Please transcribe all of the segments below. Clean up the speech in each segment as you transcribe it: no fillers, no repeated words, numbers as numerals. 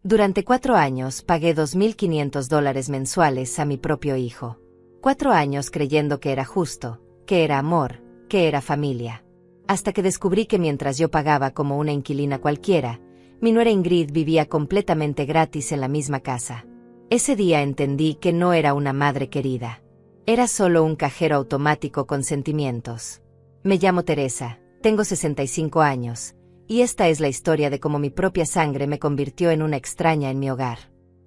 Durante 4 años pagué $2.500 mensuales a mi propio hijo. 4 años creyendo que era justo, que era amor, que era familia. Hasta que descubrí que mientras yo pagaba como una inquilina cualquiera, mi nuera Ingrid vivía completamente gratis en la misma casa. Ese día entendí que no era una madre querida. Era solo un cajero automático con sentimientos. Me llamo Teresa, tengo 65 años, y esta es la historia de cómo mi propia sangre me convirtió en una extraña en mi hogar.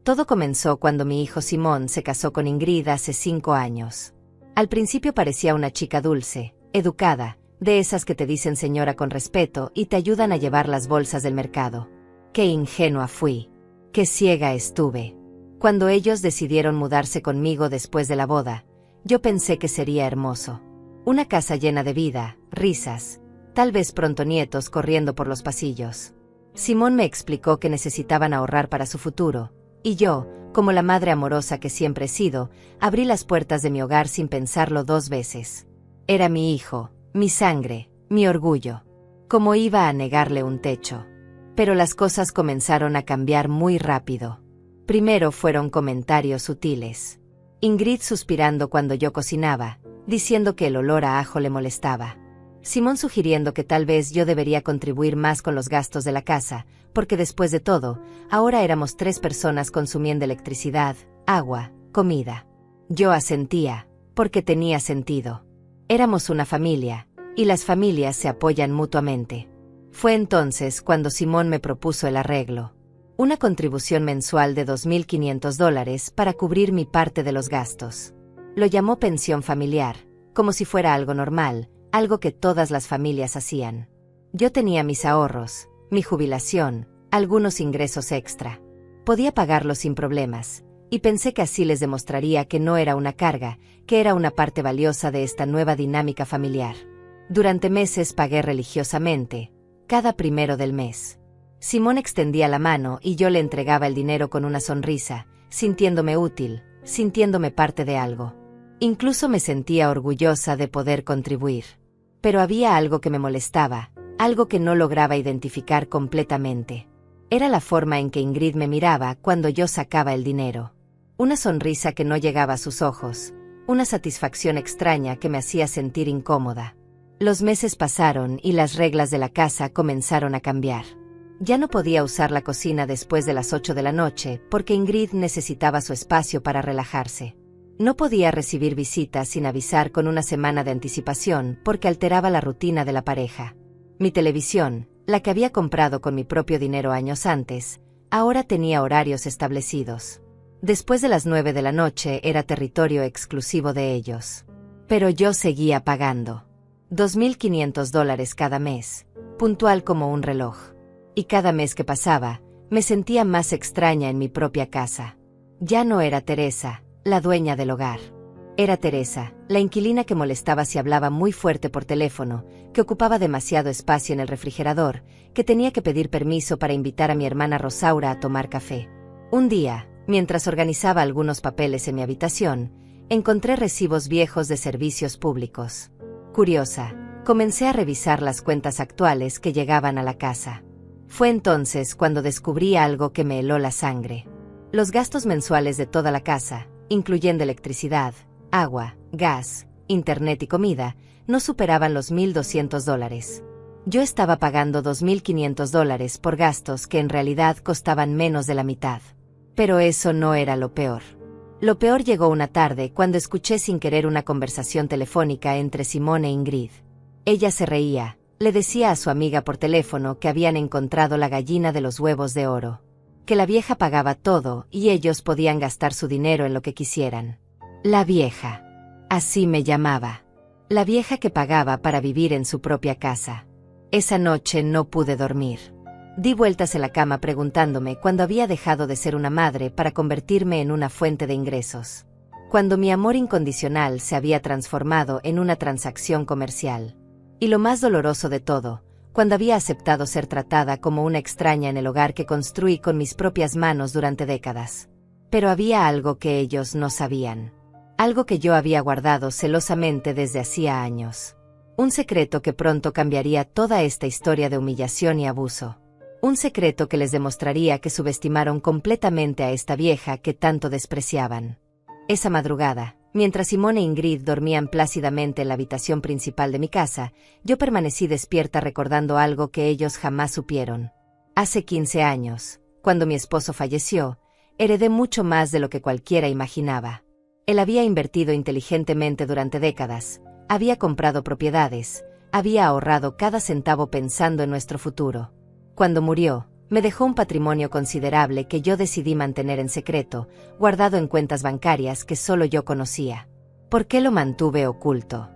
Todo comenzó cuando mi hijo Simón se casó con Ingrid hace 5 años. Al principio parecía una chica dulce, educada, de esas que te dicen señora con respeto y te ayudan a llevar las bolsas del mercado. Qué ingenua fui. Qué ciega estuve. Cuando ellos decidieron mudarse conmigo después de la boda, yo pensé que sería hermoso. Una casa llena de vida, risas, tal vez pronto nietos corriendo por los pasillos. Simón me explicó que necesitaban ahorrar para su futuro, y yo, como la madre amorosa que siempre he sido, abrí las puertas de mi hogar sin pensarlo 2 veces. Era mi hijo, mi sangre, mi orgullo. ¿Cómo iba a negarle un techo? Pero las cosas comenzaron a cambiar muy rápido. Primero fueron comentarios sutiles. Ingrid suspirando cuando yo cocinaba, diciendo que el olor a ajo le molestaba. Simón sugiriendo que tal vez yo debería contribuir más con los gastos de la casa, porque después de todo, ahora éramos 3 personas consumiendo electricidad, agua, comida. Yo asentía, porque tenía sentido. Éramos una familia, y las familias se apoyan mutuamente. Fue entonces cuando Simón me propuso el arreglo. Una contribución mensual de $2.500 para cubrir mi parte de los gastos. Lo llamó pensión familiar, como si fuera algo normal, algo que todas las familias hacían. Yo tenía mis ahorros, mi jubilación, algunos ingresos extra. Podía pagarlo sin problemas, y pensé que así les demostraría que no era una carga, que era una parte valiosa de esta nueva dinámica familiar. Durante meses pagué religiosamente, cada 1 del mes. Simón extendía la mano y yo le entregaba el dinero con una sonrisa, sintiéndome útil, sintiéndome parte de algo. Incluso me sentía orgullosa de poder contribuir. Pero había algo que me molestaba, algo que no lograba identificar completamente. Era la forma en que Ingrid me miraba cuando yo sacaba el dinero. Una sonrisa que no llegaba a sus ojos, una satisfacción extraña que me hacía sentir incómoda. Los meses pasaron y las reglas de la casa comenzaron a cambiar. Ya no podía usar la cocina después de las 8 de la noche porque Ingrid necesitaba su espacio para relajarse. No podía recibir visitas sin avisar con una semana de anticipación porque alteraba la rutina de la pareja. Mi televisión, la que había comprado con mi propio dinero años antes, ahora tenía horarios establecidos. Después de las 9 de la noche era territorio exclusivo de ellos. Pero yo seguía pagando. $2.500 cada mes, puntual como un reloj. Y cada mes que pasaba, me sentía más extraña en mi propia casa. Ya no era Teresa, la dueña del hogar. Era Teresa, la inquilina que molestaba si hablaba muy fuerte por teléfono, que ocupaba demasiado espacio en el refrigerador, que tenía que pedir permiso para invitar a mi hermana Rosaura a tomar café. Un día, mientras organizaba algunos papeles en mi habitación, encontré recibos viejos de servicios públicos. Curiosa, comencé a revisar las cuentas actuales que llegaban a la casa. Fue entonces cuando descubrí algo que me heló la sangre. Los gastos mensuales de toda la casa, incluyendo electricidad, agua, gas, internet y comida, no superaban los $1.200. Yo estaba pagando $2.500 por gastos que en realidad costaban menos de la mitad. Pero eso no era lo peor. Lo peor llegó una tarde cuando escuché sin querer una conversación telefónica entre Simón e Ingrid. Ella se reía, le decía a su amiga por teléfono que habían encontrado la gallina de los huevos de oro. Que la vieja pagaba todo y ellos podían gastar su dinero en lo que quisieran. La vieja. Así me llamaba. La vieja que pagaba para vivir en su propia casa. Esa noche no pude dormir. Di vueltas en la cama preguntándome cuándo había dejado de ser una madre para convertirme en una fuente de ingresos. Cuando mi amor incondicional se había transformado en una transacción comercial. Y lo más doloroso de todo, cuando había aceptado ser tratada como una extraña en el hogar que construí con mis propias manos durante décadas. Pero había algo que ellos no sabían. Algo que yo había guardado celosamente desde hacía años. Un secreto que pronto cambiaría toda esta historia de humillación y abuso. Un secreto que les demostraría que subestimaron completamente a esta vieja que tanto despreciaban. Esa madrugada, mientras Simón e Ingrid dormían plácidamente en la habitación principal de mi casa, yo permanecí despierta recordando algo que ellos jamás supieron. Hace 15 años, cuando mi esposo falleció, heredé mucho más de lo que cualquiera imaginaba. Él había invertido inteligentemente durante décadas, había comprado propiedades, había ahorrado cada centavo pensando en nuestro futuro. Cuando murió, me dejó un patrimonio considerable que yo decidí mantener en secreto, guardado en cuentas bancarias que solo yo conocía. ¿Por qué lo mantuve oculto?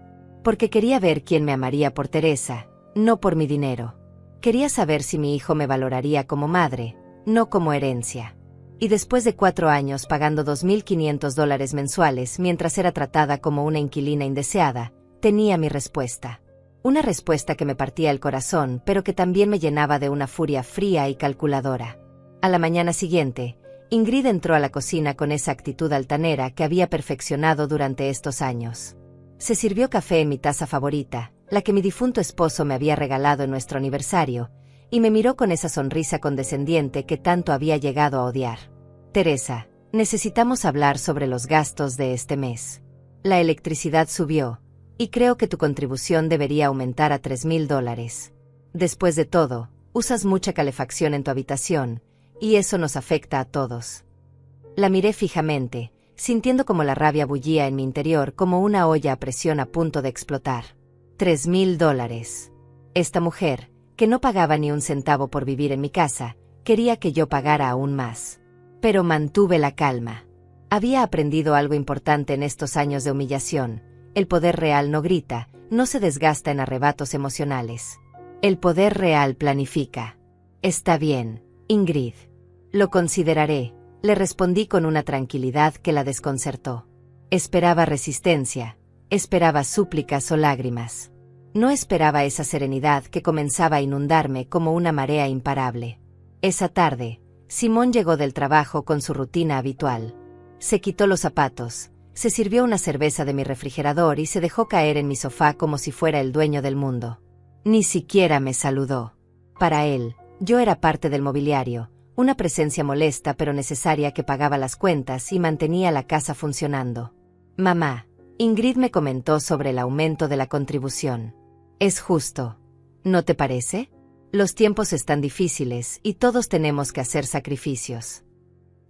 Porque quería ver quién me amaría por Teresa, no por mi dinero. Quería saber si mi hijo me valoraría como madre, no como herencia. Y después de 4 años pagando $2,500 mensuales mientras era tratada como una inquilina indeseada, tenía mi respuesta. Una respuesta que me partía el corazón, pero que también me llenaba de una furia fría y calculadora. A la mañana siguiente, Ingrid entró a la cocina con esa actitud altanera que había perfeccionado durante estos años. Se sirvió café en mi taza favorita, la que mi difunto esposo me había regalado en nuestro aniversario, y me miró con esa sonrisa condescendiente que tanto había llegado a odiar. Teresa, necesitamos hablar sobre los gastos de este mes. La electricidad subió, y creo que tu contribución debería aumentar a $3,000. Después de todo, usas mucha calefacción en tu habitación, y eso nos afecta a todos. La miré fijamente, sintiendo como la rabia bullía en mi interior como una olla a presión a punto de explotar. $3,000. Esta mujer, que no pagaba ni un centavo por vivir en mi casa, quería que yo pagara aún más. Pero mantuve la calma. Había aprendido algo importante en estos años de humillación. El poder real no grita, no se desgasta en arrebatos emocionales. El poder real planifica. Está bien, Ingrid. Lo consideraré, le respondí con una tranquilidad que la desconcertó. Esperaba resistencia, esperaba súplicas o lágrimas. No esperaba esa serenidad que comenzaba a inundarme como una marea imparable. Esa tarde, Simón llegó del trabajo con su rutina habitual. Se quitó los zapatos, se sirvió una cerveza de mi refrigerador y se dejó caer en mi sofá como si fuera el dueño del mundo. Ni siquiera me saludó. Para él, yo era parte del mobiliario, una presencia molesta pero necesaria que pagaba las cuentas y mantenía la casa funcionando. Mamá, Ingrid me comentó sobre el aumento de la contribución. Es justo, ¿no te parece? Los tiempos están difíciles y todos tenemos que hacer sacrificios.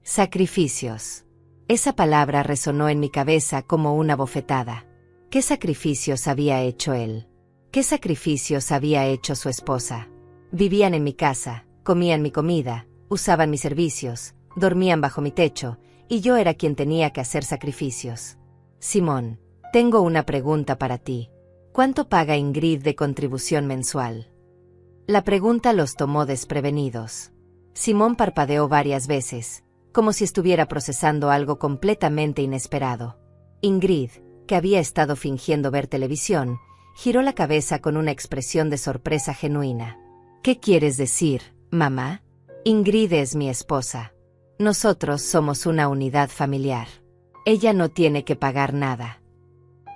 Sacrificios. Esa palabra resonó en mi cabeza como una bofetada. ¿Qué sacrificios había hecho él? ¿Qué sacrificios había hecho su esposa? Vivían en mi casa, comían mi comida, usaban mis servicios, dormían bajo mi techo, y yo era quien tenía que hacer sacrificios. Simón, tengo una pregunta para ti. ¿Cuánto paga Ingrid de contribución mensual? La pregunta los tomó desprevenidos. Simón parpadeó varias veces, como si estuviera procesando algo completamente inesperado. Ingrid, que había estado fingiendo ver televisión, giró la cabeza con una expresión de sorpresa genuina. ¿Qué quieres decir, mamá? Ingrid es mi esposa. Nosotros somos una unidad familiar. Ella no tiene que pagar nada.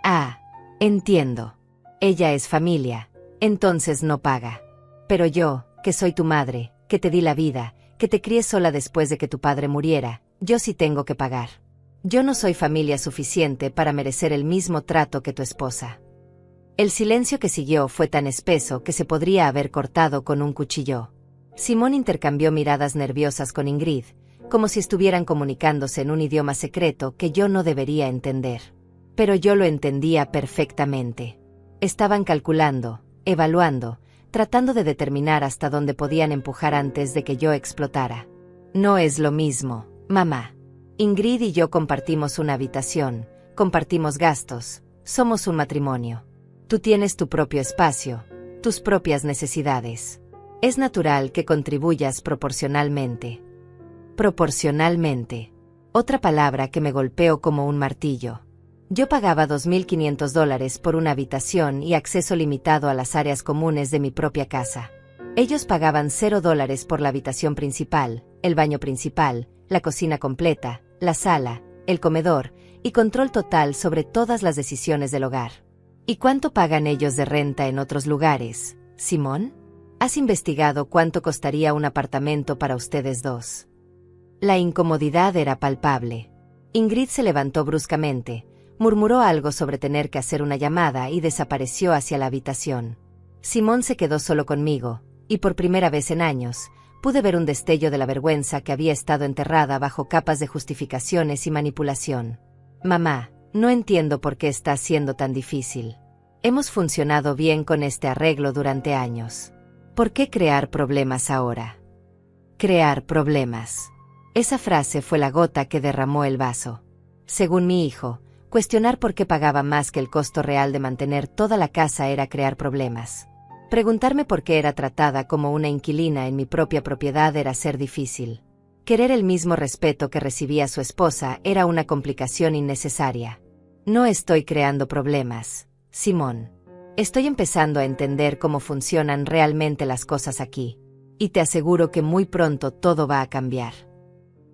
Ah, entiendo. Ella es familia, entonces no paga. Pero yo, que soy tu madre, que te di la vida, que te crié sola después de que tu padre muriera, yo sí tengo que pagar. Yo no soy familia suficiente para merecer el mismo trato que tu esposa. El silencio que siguió fue tan espeso que se podría haber cortado con un cuchillo. Simón intercambió miradas nerviosas con Ingrid, como si estuvieran comunicándose en un idioma secreto que yo no debería entender. Pero yo lo entendía perfectamente. Estaban calculando, evaluando, tratando de determinar hasta dónde podían empujar antes de que yo explotara. No es lo mismo, mamá. Ingrid y yo compartimos una habitación, compartimos gastos, somos un matrimonio. Tú tienes tu propio espacio, tus propias necesidades. Es natural que contribuyas proporcionalmente. Proporcionalmente. Otra palabra que me golpeó como un martillo. Yo pagaba $2,500 por una habitación y acceso limitado a las áreas comunes de mi propia casa. Ellos pagaban $0 por la habitación principal, el baño principal, la cocina completa, la sala, el comedor, y control total sobre todas las decisiones del hogar. ¿Y cuánto pagan ellos de renta en otros lugares, Simón? ¿Has investigado cuánto costaría un apartamento para ustedes dos? La incomodidad era palpable. Ingrid se levantó bruscamente, murmuró algo sobre tener que hacer una llamada y desapareció hacia la habitación. Simón se quedó solo conmigo, y por primera vez en años, pude ver un destello de la vergüenza que había estado enterrada bajo capas de justificaciones y manipulación. Mamá, no entiendo por qué está siendo tan difícil. Hemos funcionado bien con este arreglo durante años. ¿Por qué crear problemas ahora? Crear problemas. Esa frase fue la gota que derramó el vaso. Según mi hijo, cuestionar por qué pagaba más que el costo real de mantener toda la casa era crear problemas. Preguntarme por qué era tratada como una inquilina en mi propia propiedad era ser difícil. Querer el mismo respeto que recibía su esposa era una complicación innecesaria. No estoy creando problemas, Simón. Estoy empezando a entender cómo funcionan realmente las cosas aquí. Y te aseguro que muy pronto todo va a cambiar.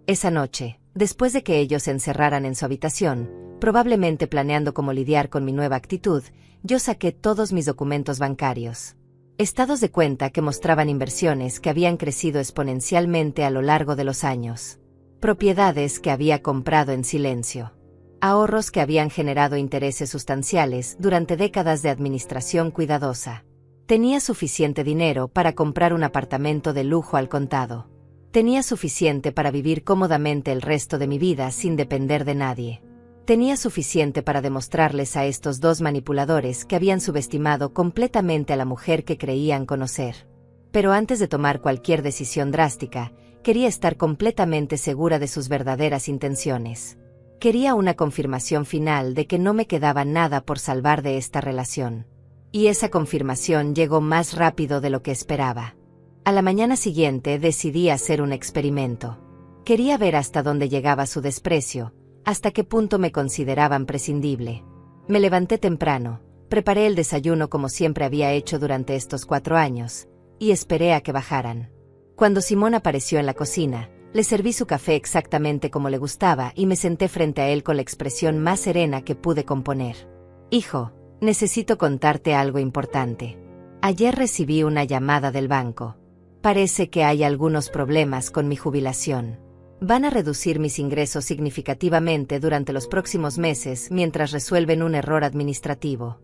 Esa noche, después de que ellos se encerraran en su habitación, probablemente planeando cómo lidiar con mi nueva actitud, yo saqué todos mis documentos bancarios. Estados de cuenta que mostraban inversiones que habían crecido exponencialmente a lo largo de los años. Propiedades que había comprado en silencio. Ahorros que habían generado intereses sustanciales durante décadas de administración cuidadosa. Tenía suficiente dinero para comprar un apartamento de lujo al contado. Tenía suficiente para vivir cómodamente el resto de mi vida sin depender de nadie. Tenía suficiente para demostrarles a estos dos manipuladores que habían subestimado completamente a la mujer que creían conocer. Pero antes de tomar cualquier decisión drástica, quería estar completamente segura de sus verdaderas intenciones. Quería una confirmación final de que no me quedaba nada por salvar de esta relación. Y esa confirmación llegó más rápido de lo que esperaba. A la mañana siguiente decidí hacer un experimento. Quería ver hasta dónde llegaba su desprecio, hasta qué punto me consideraban prescindible. Me levanté temprano, preparé el desayuno como siempre había hecho durante estos 4 años, y esperé a que bajaran. Cuando Simón apareció en la cocina, le serví su café exactamente como le gustaba y me senté frente a él con la expresión más serena que pude componer. Hijo, necesito contarte algo importante. Ayer recibí una llamada del banco. Parece que hay algunos problemas con mi jubilación. Van a reducir mis ingresos significativamente durante los próximos meses mientras resuelven un error administrativo.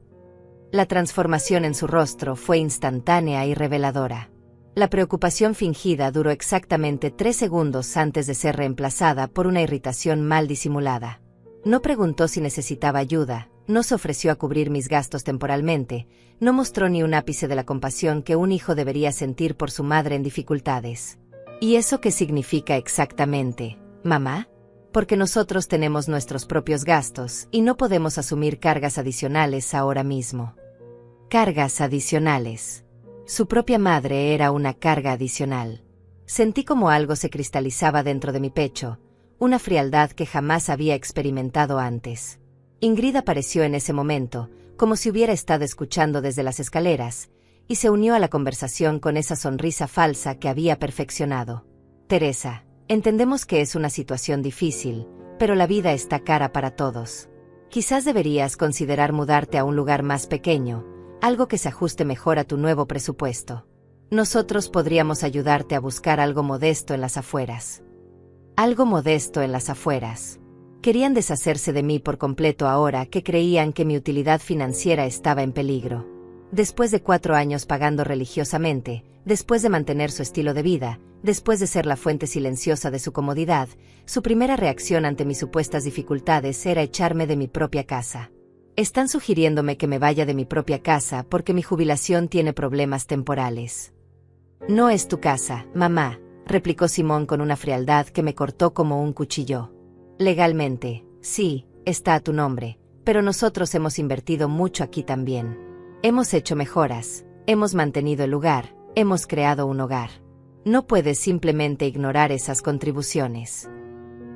La transformación en su rostro fue instantánea y reveladora. La preocupación fingida duró exactamente 3 segundos antes de ser reemplazada por una irritación mal disimulada. No preguntó si necesitaba ayuda, no se ofreció a cubrir mis gastos temporalmente, no mostró ni un ápice de la compasión que un hijo debería sentir por su madre en dificultades. ¿Y eso qué significa exactamente, mamá? Porque nosotros tenemos nuestros propios gastos y no podemos asumir cargas adicionales ahora mismo. Cargas adicionales. Su propia madre era una carga adicional. Sentí como algo se cristalizaba dentro de mi pecho, una frialdad que jamás había experimentado antes. Ingrid apareció en ese momento, como si hubiera estado escuchando desde las escaleras, y se unió a la conversación con esa sonrisa falsa que había perfeccionado. Teresa, entendemos que es una situación difícil, pero la vida está cara para todos. Quizás deberías considerar mudarte a un lugar más pequeño, algo que se ajuste mejor a tu nuevo presupuesto. Nosotros podríamos ayudarte a buscar algo modesto en las afueras. Algo modesto en las afueras. Querían deshacerse de mí por completo ahora que creían que mi utilidad financiera estaba en peligro. Después de 4 años pagando religiosamente, después de mantener su estilo de vida, después de ser la fuente silenciosa de su comodidad, su primera reacción ante mis supuestas dificultades era echarme de mi propia casa. Están sugiriéndome que me vaya de mi propia casa porque mi jubilación tiene problemas temporales. No es tu casa, mamá, replicó Simón con una frialdad que me cortó como un cuchillo. Legalmente, sí, está a tu nombre, pero nosotros hemos invertido mucho aquí también. Hemos hecho mejoras, hemos mantenido el lugar, hemos creado un hogar. No puedes simplemente ignorar esas contribuciones.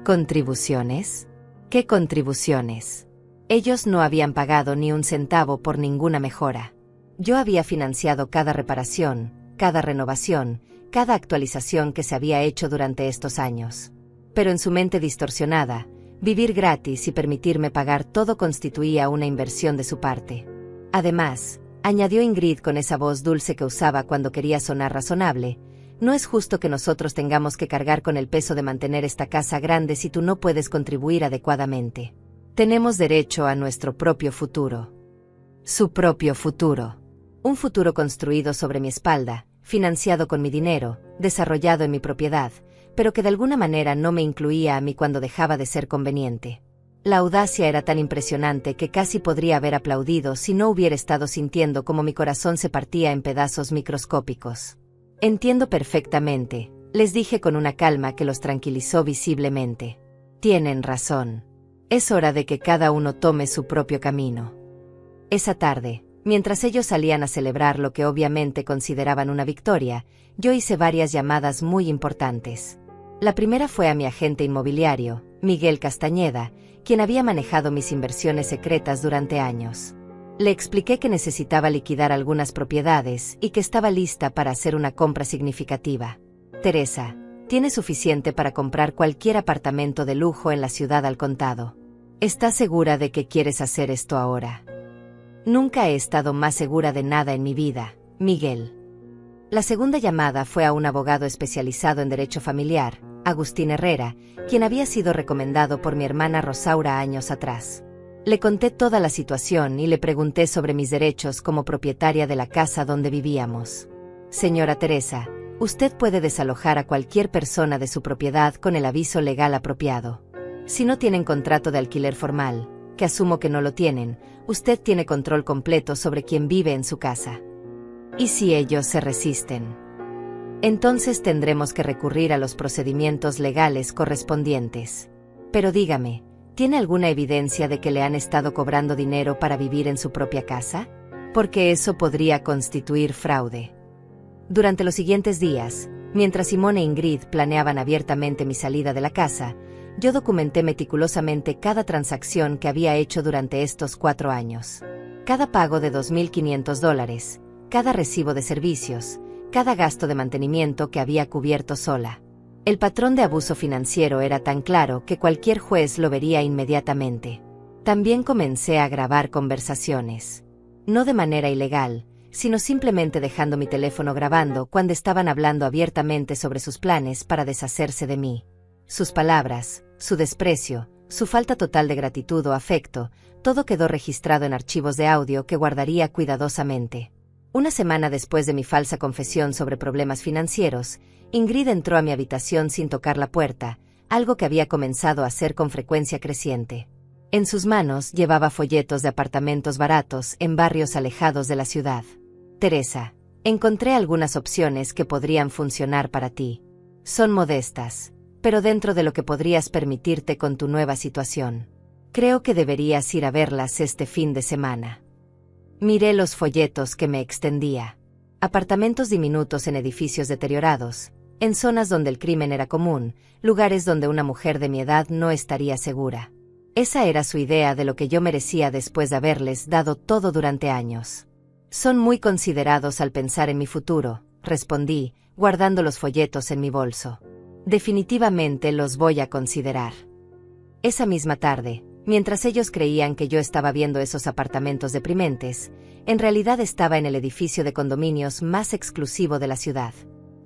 ¿Contribuciones? ¿Qué contribuciones? Ellos no habían pagado ni un centavo por ninguna mejora. Yo había financiado cada reparación, cada renovación, cada actualización que se había hecho durante estos años. Pero en su mente distorsionada, vivir gratis y permitirme pagar todo constituía una inversión de su parte. Además, añadió Ingrid con esa voz dulce que usaba cuando quería sonar razonable. No es justo que nosotros tengamos que cargar con el peso de mantener esta casa grande si tú no puedes contribuir adecuadamente. Tenemos derecho a nuestro propio futuro. Su propio futuro. Un futuro construido sobre mi espalda, financiado con mi dinero, desarrollado en mi propiedad, pero que de alguna manera no me incluía a mí cuando dejaba de ser conveniente. La audacia era tan impresionante que casi podría haber aplaudido si no hubiera estado sintiendo cómo mi corazón se partía en pedazos microscópicos. Entiendo perfectamente, les dije con una calma que los tranquilizó visiblemente. Tienen razón. Es hora de que cada uno tome su propio camino. Esa tarde, mientras ellos salían a celebrar lo que obviamente consideraban una victoria, yo hice varias llamadas muy importantes. La primera fue a mi agente inmobiliario, Miguel Castañeda, quien había manejado mis inversiones secretas durante años. Le expliqué que necesitaba liquidar algunas propiedades y que estaba lista para hacer una compra significativa. Teresa, tienes suficiente para comprar cualquier apartamento de lujo en la ciudad al contado. ¿Estás segura de que quieres hacer esto ahora? Nunca he estado más segura de nada en mi vida, Miguel. La segunda llamada fue a un abogado especializado en derecho familiar, Agustín Herrera, quien había sido recomendado por mi hermana Rosaura años atrás. Le conté toda la situación y le pregunté sobre mis derechos como propietaria de la casa donde vivíamos. Señora Teresa, usted puede desalojar a cualquier persona de su propiedad con el aviso legal apropiado. Si no tienen contrato de alquiler formal, que asumo que no lo tienen, usted tiene control completo sobre quién vive en su casa. ¿Y si ellos se resisten? Entonces tendremos que recurrir a los procedimientos legales correspondientes. Pero dígame, ¿tiene alguna evidencia de que le han estado cobrando dinero para vivir en su propia casa? Porque eso podría constituir fraude. Durante los siguientes días, mientras Simone e Ingrid planeaban abiertamente mi salida de la casa, yo documenté meticulosamente cada transacción que había hecho durante estos 4 años. Cada pago de $2.500, cada recibo de servicios, cada gasto de mantenimiento que había cubierto sola. El patrón de abuso financiero era tan claro que cualquier juez lo vería inmediatamente. También comencé a grabar conversaciones. No de manera ilegal, sino simplemente dejando mi teléfono grabando cuando estaban hablando abiertamente sobre sus planes para deshacerse de mí. Sus palabras, su desprecio, su falta total de gratitud o afecto, todo quedó registrado en archivos de audio que guardaría cuidadosamente. Una semana después de mi falsa confesión sobre problemas financieros, Ingrid entró a mi habitación sin tocar la puerta, algo que había comenzado a hacer con frecuencia creciente. En sus manos llevaba folletos de apartamentos baratos en barrios alejados de la ciudad. Teresa, encontré algunas opciones que podrían funcionar para ti. Son modestas, pero dentro de lo que podrías permitirte con tu nueva situación. Creo que deberías ir a verlas este fin de semana. Miré los folletos que me extendía. Apartamentos diminutos en edificios deteriorados, en zonas donde el crimen era común, lugares donde una mujer de mi edad no estaría segura. Esa era su idea de lo que yo merecía después de haberles dado todo durante años. Son muy considerados al pensar en mi futuro, respondí, guardando los folletos en mi bolso. Definitivamente los voy a considerar. Esa misma tarde, mientras ellos creían que yo estaba viendo esos apartamentos deprimentes, en realidad estaba en el edificio de condominios más exclusivo de la ciudad.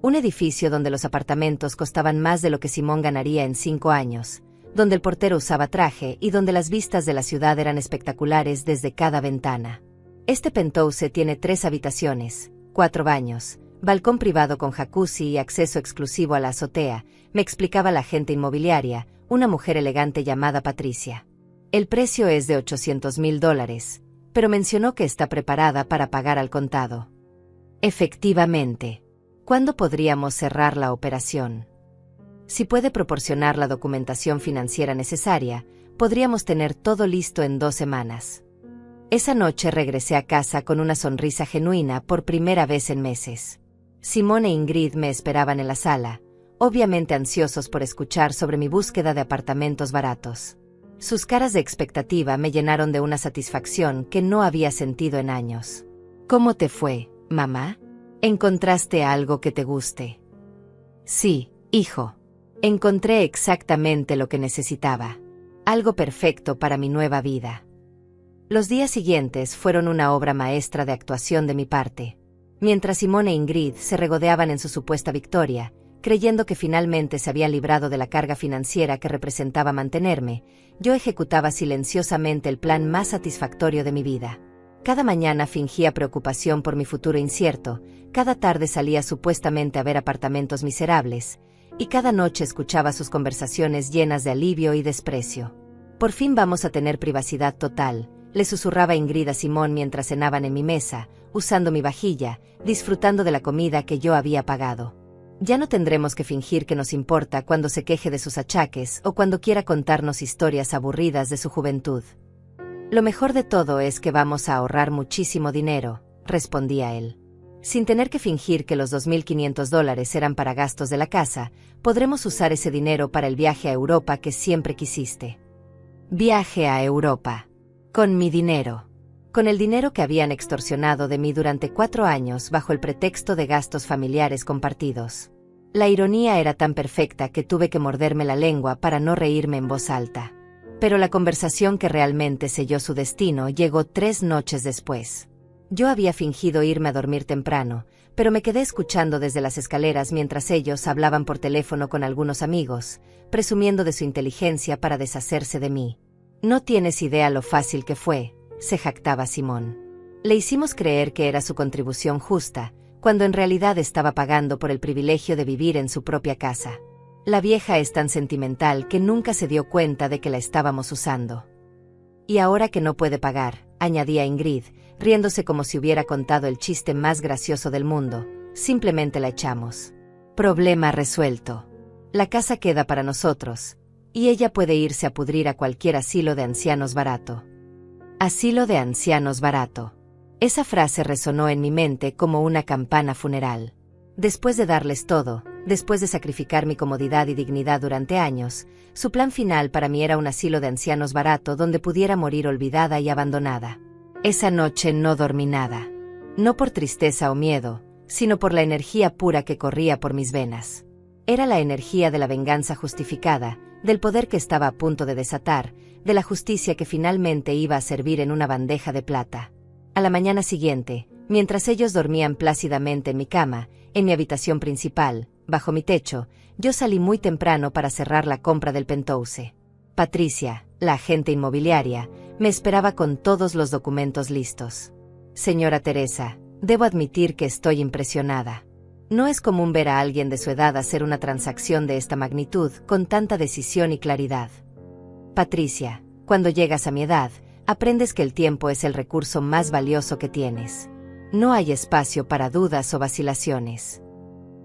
Un edificio donde los apartamentos costaban más de lo que Simón ganaría en 5 años, donde el portero usaba traje y donde las vistas de la ciudad eran espectaculares desde cada ventana. Este penthouse tiene 3 habitaciones, 4 baños, balcón privado con jacuzzi y acceso exclusivo a la azotea, me explicaba la agente inmobiliaria, una mujer elegante llamada Patricia. El precio es de $800,000, pero mencionó que está preparada para pagar al contado. Efectivamente. ¿Cuándo podríamos cerrar la operación? Si puede proporcionar la documentación financiera necesaria, podríamos tener todo listo en 2 semanas. Esa noche regresé a casa con una sonrisa genuina por primera vez en meses. Simón e Ingrid me esperaban en la sala, obviamente ansiosos por escuchar sobre mi búsqueda de apartamentos baratos. Sus caras de expectativa me llenaron de una satisfacción que no había sentido en años. ¿Cómo te fue, mamá? ¿Encontraste algo que te guste? Sí, hijo. Encontré exactamente lo que necesitaba. Algo perfecto para mi nueva vida. Los días siguientes fueron una obra maestra de actuación de mi parte. Mientras Simón e Ingrid se regodeaban en su supuesta victoria, creyendo que finalmente se habían librado de la carga financiera que representaba mantenerme, yo ejecutaba silenciosamente el plan más satisfactorio de mi vida. Cada mañana fingía preocupación por mi futuro incierto, cada tarde salía supuestamente a ver apartamentos miserables, y cada noche escuchaba sus conversaciones llenas de alivio y desprecio. Por fin vamos a tener privacidad total, le susurraba Ingrid a Simón mientras cenaban en mi mesa, usando mi vajilla, disfrutando de la comida que yo había pagado. Ya no tendremos que fingir que nos importa cuando se queje de sus achaques o cuando quiera contarnos historias aburridas de su juventud. Lo mejor de todo es que vamos a ahorrar muchísimo dinero, respondía él. Sin tener que fingir que los $2.500 eran para gastos de la casa, podremos usar ese dinero para el viaje a Europa que siempre quisiste. Viaje a Europa. Con mi dinero. Con el dinero que habían extorsionado de mí durante 4 años bajo el pretexto de gastos familiares compartidos. La ironía era tan perfecta que tuve que morderme la lengua para no reírme en voz alta. Pero la conversación que realmente selló su destino llegó 3 noches después. Yo había fingido irme a dormir temprano, pero me quedé escuchando desde las escaleras mientras ellos hablaban por teléfono con algunos amigos, presumiendo de su inteligencia para deshacerse de mí. No tienes idea lo fácil que fue, se jactaba Simón. Le hicimos creer que era su contribución justa, cuando en realidad estaba pagando por el privilegio de vivir en su propia casa. La vieja es tan sentimental que nunca se dio cuenta de que la estábamos usando. Y ahora que no puede pagar, añadía Ingrid, riéndose como si hubiera contado el chiste más gracioso del mundo, simplemente la echamos. Problema resuelto. La casa queda para nosotros, y ella puede irse a pudrir a cualquier asilo de ancianos barato. Asilo de ancianos barato. Esa frase resonó en mi mente como una campana funeral. Después de darles todo, después de sacrificar mi comodidad y dignidad durante años, su plan final para mí era un asilo de ancianos barato donde pudiera morir olvidada y abandonada. Esa noche no dormí nada. No por tristeza o miedo, sino por la energía pura que corría por mis venas. Era la energía de la venganza justificada, del poder que estaba a punto de desatar, de la justicia que finalmente iba a servir en una bandeja de plata. A la mañana siguiente, mientras ellos dormían plácidamente en mi cama, en mi habitación principal, bajo mi techo, yo salí muy temprano para cerrar la compra del penthouse. Patricia, la agente inmobiliaria, me esperaba con todos los documentos listos. Señora Teresa, debo admitir que estoy impresionada. No es común ver a alguien de su edad hacer una transacción de esta magnitud con tanta decisión y claridad. Patricia, cuando llegas a mi edad, aprendes que el tiempo es el recurso más valioso que tienes. No hay espacio para dudas o vacilaciones.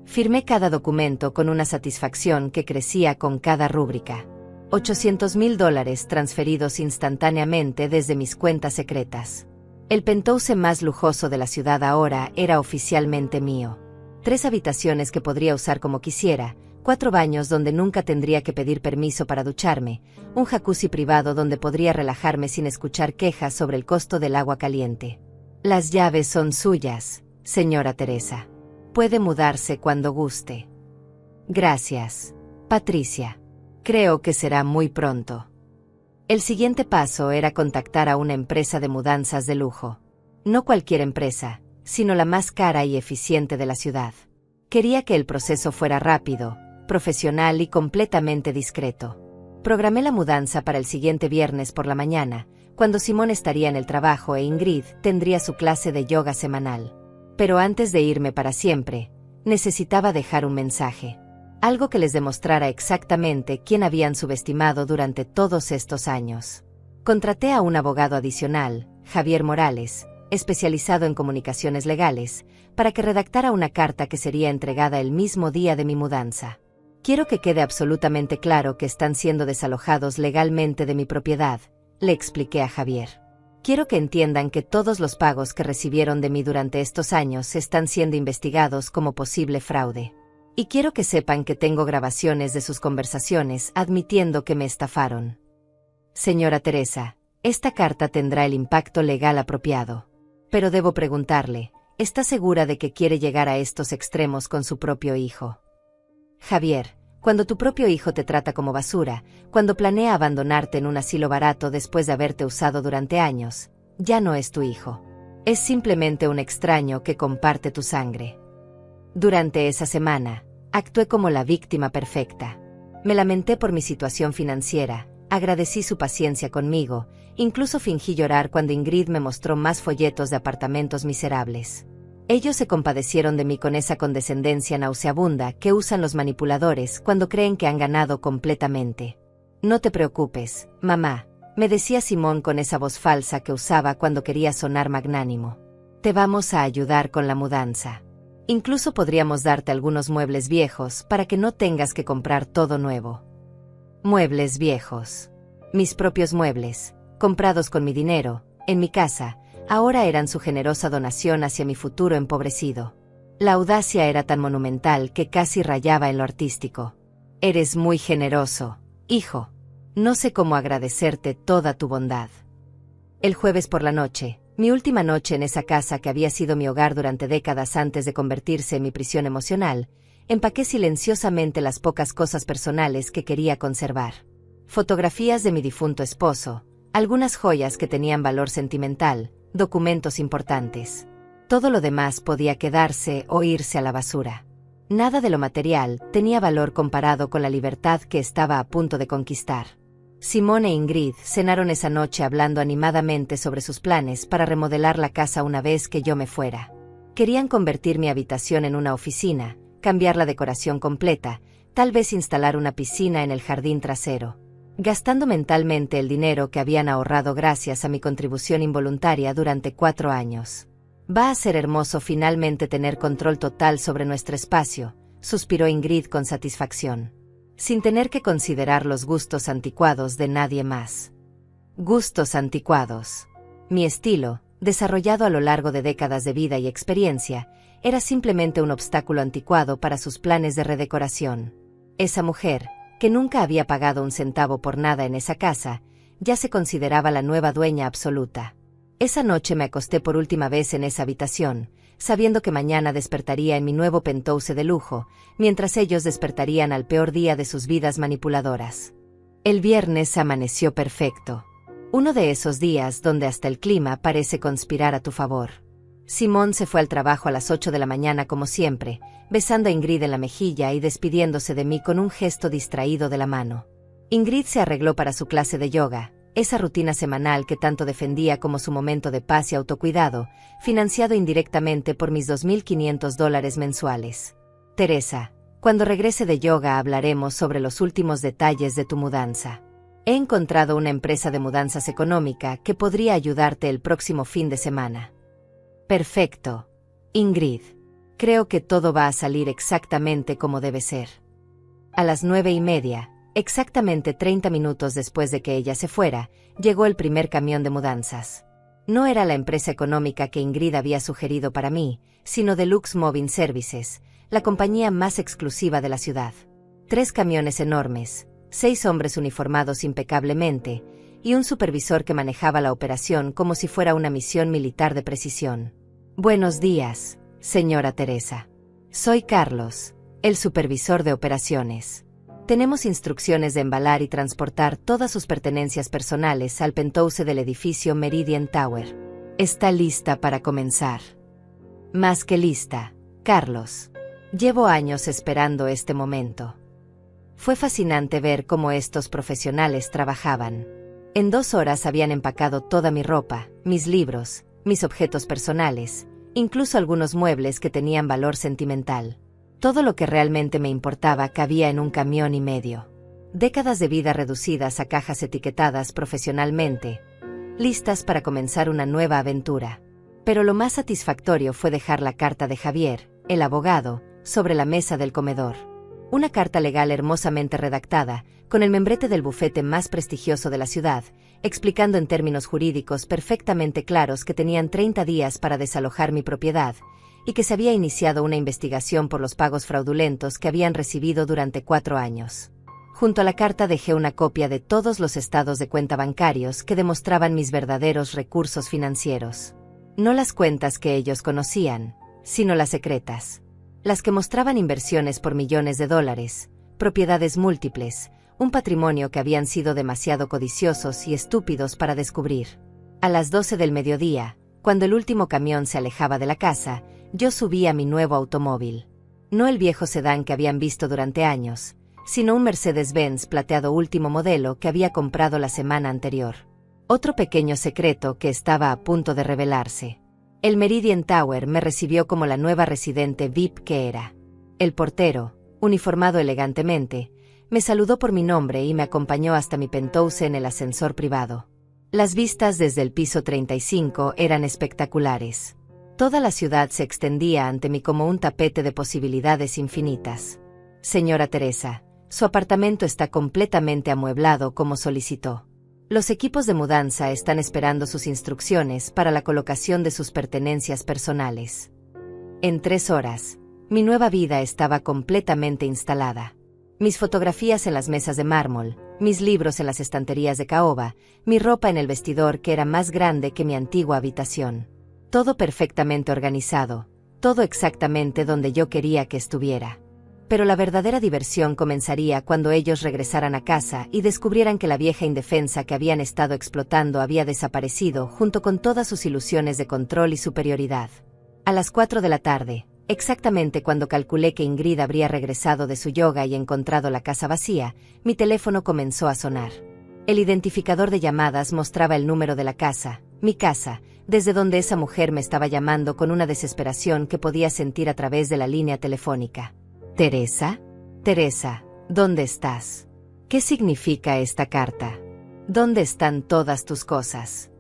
Firmé cada documento con una satisfacción que crecía con cada rúbrica. $800.000 transferidos instantáneamente desde mis cuentas secretas. El penthouse más lujoso de la ciudad ahora era oficialmente mío. 3 habitaciones que podría usar como quisiera, 4 baños donde nunca tendría que pedir permiso para ducharme, un jacuzzi privado donde podría relajarme sin escuchar quejas sobre el costo del agua caliente. Las llaves son suyas, señora Teresa. Puede mudarse cuando guste. Gracias, Patricia. Creo que será muy pronto. El siguiente paso era contactar a una empresa de mudanzas de lujo. No cualquier empresa, sino la más cara y eficiente de la ciudad. Quería que el proceso fuera rápido, profesional y completamente discreto. Programé la mudanza para el siguiente viernes por la mañana, cuando Simón estaría en el trabajo e Ingrid tendría su clase de yoga semanal. Pero antes de irme para siempre, necesitaba dejar un mensaje. Algo que les demostrara exactamente quién habían subestimado durante todos estos años. Contraté a un abogado adicional, Javier Morales, especializado en comunicaciones legales, para que redactara una carta que sería entregada el mismo día de mi mudanza. Quiero que quede absolutamente claro que están siendo desalojados legalmente de mi propiedad, le expliqué a Javier. Quiero que entiendan que todos los pagos que recibieron de mí durante estos años están siendo investigados como posible fraude. Y quiero que sepan que tengo grabaciones de sus conversaciones admitiendo que me estafaron. Señora Teresa, esta carta tendrá el impacto legal apropiado. Pero debo preguntarle, ¿está segura de que quiere llegar a estos extremos con su propio hijo? Javier, cuando tu propio hijo te trata como basura, cuando planea abandonarte en un asilo barato después de haberte usado durante años, ya no es tu hijo. Es simplemente un extraño que comparte tu sangre. Durante esa semana, actué como la víctima perfecta. Me lamenté por mi situación financiera, agradecí su paciencia conmigo, incluso fingí llorar cuando Ingrid me mostró más folletos de apartamentos miserables. Ellos se compadecieron de mí con esa condescendencia nauseabunda que usan los manipuladores cuando creen que han ganado completamente. No te preocupes, mamá, me decía Simón con esa voz falsa que usaba cuando quería sonar magnánimo. Te vamos a ayudar con la mudanza. Incluso podríamos darte algunos muebles viejos para que no tengas que comprar todo nuevo. Muebles viejos. Mis propios muebles, comprados con mi dinero, en mi casa, ahora eran su generosa donación hacia mi futuro empobrecido. La audacia era tan monumental que casi rayaba en lo artístico. Eres muy generoso, hijo. No sé cómo agradecerte toda tu bondad. El jueves por la noche, mi última noche en esa casa que había sido mi hogar durante décadas antes de convertirse en mi prisión emocional, empaqué silenciosamente las pocas cosas personales que quería conservar. Fotografías de mi difunto esposo, algunas joyas que tenían valor sentimental, documentos importantes. Todo lo demás podía quedarse o irse a la basura. Nada de lo material tenía valor comparado con la libertad que estaba a punto de conquistar. Simón e Ingrid cenaron esa noche hablando animadamente sobre sus planes para remodelar la casa una vez que yo me fuera. Querían convertir mi habitación en una oficina, cambiar la decoración completa, tal vez instalar una piscina en el jardín trasero. Gastando mentalmente el dinero que habían ahorrado gracias a mi contribución involuntaria durante 4 años. Va a ser hermoso finalmente tener control total sobre nuestro espacio, suspiró Ingrid con satisfacción. Sin tener que considerar los gustos anticuados de nadie más. Gustos anticuados. Mi estilo, desarrollado a lo largo de décadas de vida y experiencia, era simplemente un obstáculo anticuado para sus planes de redecoración. Esa mujer, que nunca había pagado un centavo por nada en esa casa, ya se consideraba la nueva dueña absoluta. Esa noche me acosté por última vez en esa habitación, sabiendo que mañana despertaría en mi nuevo penthouse de lujo, mientras ellos despertarían al peor día de sus vidas manipuladoras. El viernes amaneció perfecto. Uno de esos días donde hasta el clima parece conspirar a tu favor. Simón se fue al trabajo a las 8 de la mañana como siempre, besando a Ingrid en la mejilla y despidiéndose de mí con un gesto distraído de la mano. Ingrid se arregló para su clase de yoga, esa rutina semanal que tanto defendía como su momento de paz y autocuidado, financiado indirectamente por mis $2,500 mensuales. Teresa, cuando regrese de yoga hablaremos sobre los últimos detalles de tu mudanza. He encontrado una empresa de mudanzas económica que podría ayudarte el próximo fin de semana. Perfecto, Ingrid. Creo que todo va a salir exactamente como debe ser. A las 9:30, exactamente 30 minutos después de que ella se fuera, llegó el primer camión de mudanzas. No era la empresa económica que Ingrid había sugerido para mí, sino Deluxe Moving Services, la compañía más exclusiva de la ciudad. 3 camiones enormes, 6 hombres uniformados impecablemente, y un supervisor que manejaba la operación como si fuera una misión militar de precisión. Buenos días, señora Teresa. Soy Carlos, el supervisor de operaciones. Tenemos instrucciones de embalar y transportar todas sus pertenencias personales al penthouse del edificio Meridian Tower. ¿Está lista para comenzar? Más que lista, Carlos. Llevo años esperando este momento. Fue fascinante ver cómo estos profesionales trabajaban. En 2 horas habían empacado toda mi ropa, mis libros, mis objetos personales, incluso algunos muebles que tenían valor sentimental. Todo lo que realmente me importaba cabía en 1,5 camiones. Décadas de vida reducidas a cajas etiquetadas profesionalmente, listas para comenzar una nueva aventura. Pero lo más satisfactorio fue dejar la carta de Javier, el abogado, sobre la mesa del comedor. Una carta legal hermosamente redactada, con el membrete del bufete más prestigioso de la ciudad, explicando en términos jurídicos perfectamente claros que tenían 30 días para desalojar mi propiedad, y que se había iniciado una investigación por los pagos fraudulentos que habían recibido durante 4 años. Junto a la carta dejé una copia de todos los estados de cuenta bancarios que demostraban mis verdaderos recursos financieros. No las cuentas que ellos conocían, sino las secretas. Las que mostraban inversiones por millones de dólares, propiedades múltiples, un patrimonio que habían sido demasiado codiciosos y estúpidos para descubrir. A las 12 del mediodía, cuando el último camión se alejaba de la casa, yo subí a mi nuevo automóvil. No el viejo sedán que habían visto durante años, sino un Mercedes-Benz plateado último modelo que había comprado la semana anterior. Otro pequeño secreto que estaba a punto de revelarse. El Meridian Tower me recibió como la nueva residente VIP que era. El portero, uniformado elegantemente, me saludó por mi nombre y me acompañó hasta mi penthouse en el ascensor privado. Las vistas desde el piso 35 eran espectaculares. Toda la ciudad se extendía ante mí como un tapete de posibilidades infinitas. Señora Teresa, su apartamento está completamente amueblado como solicitó. Los equipos de mudanza están esperando sus instrucciones para la colocación de sus pertenencias personales. En 3 horas, mi nueva vida estaba completamente instalada. Mis fotografías en las mesas de mármol, mis libros en las estanterías de caoba, mi ropa en el vestidor que era más grande que mi antigua habitación. Todo perfectamente organizado, todo exactamente donde yo quería que estuviera. Pero la verdadera diversión comenzaría cuando ellos regresaran a casa y descubrieran que la vieja indefensa que habían estado explotando había desaparecido junto con todas sus ilusiones de control y superioridad. A las 4 de la tarde, exactamente cuando calculé que Ingrid habría regresado de su yoga y encontrado la casa vacía, mi teléfono comenzó a sonar. El identificador de llamadas mostraba el número de la casa, mi casa, desde donde esa mujer me estaba llamando con una desesperación que podía sentir a través de la línea telefónica. ¿Teresa? Teresa, ¿dónde estás? ¿Qué significa esta carta? ¿Dónde están todas tus cosas?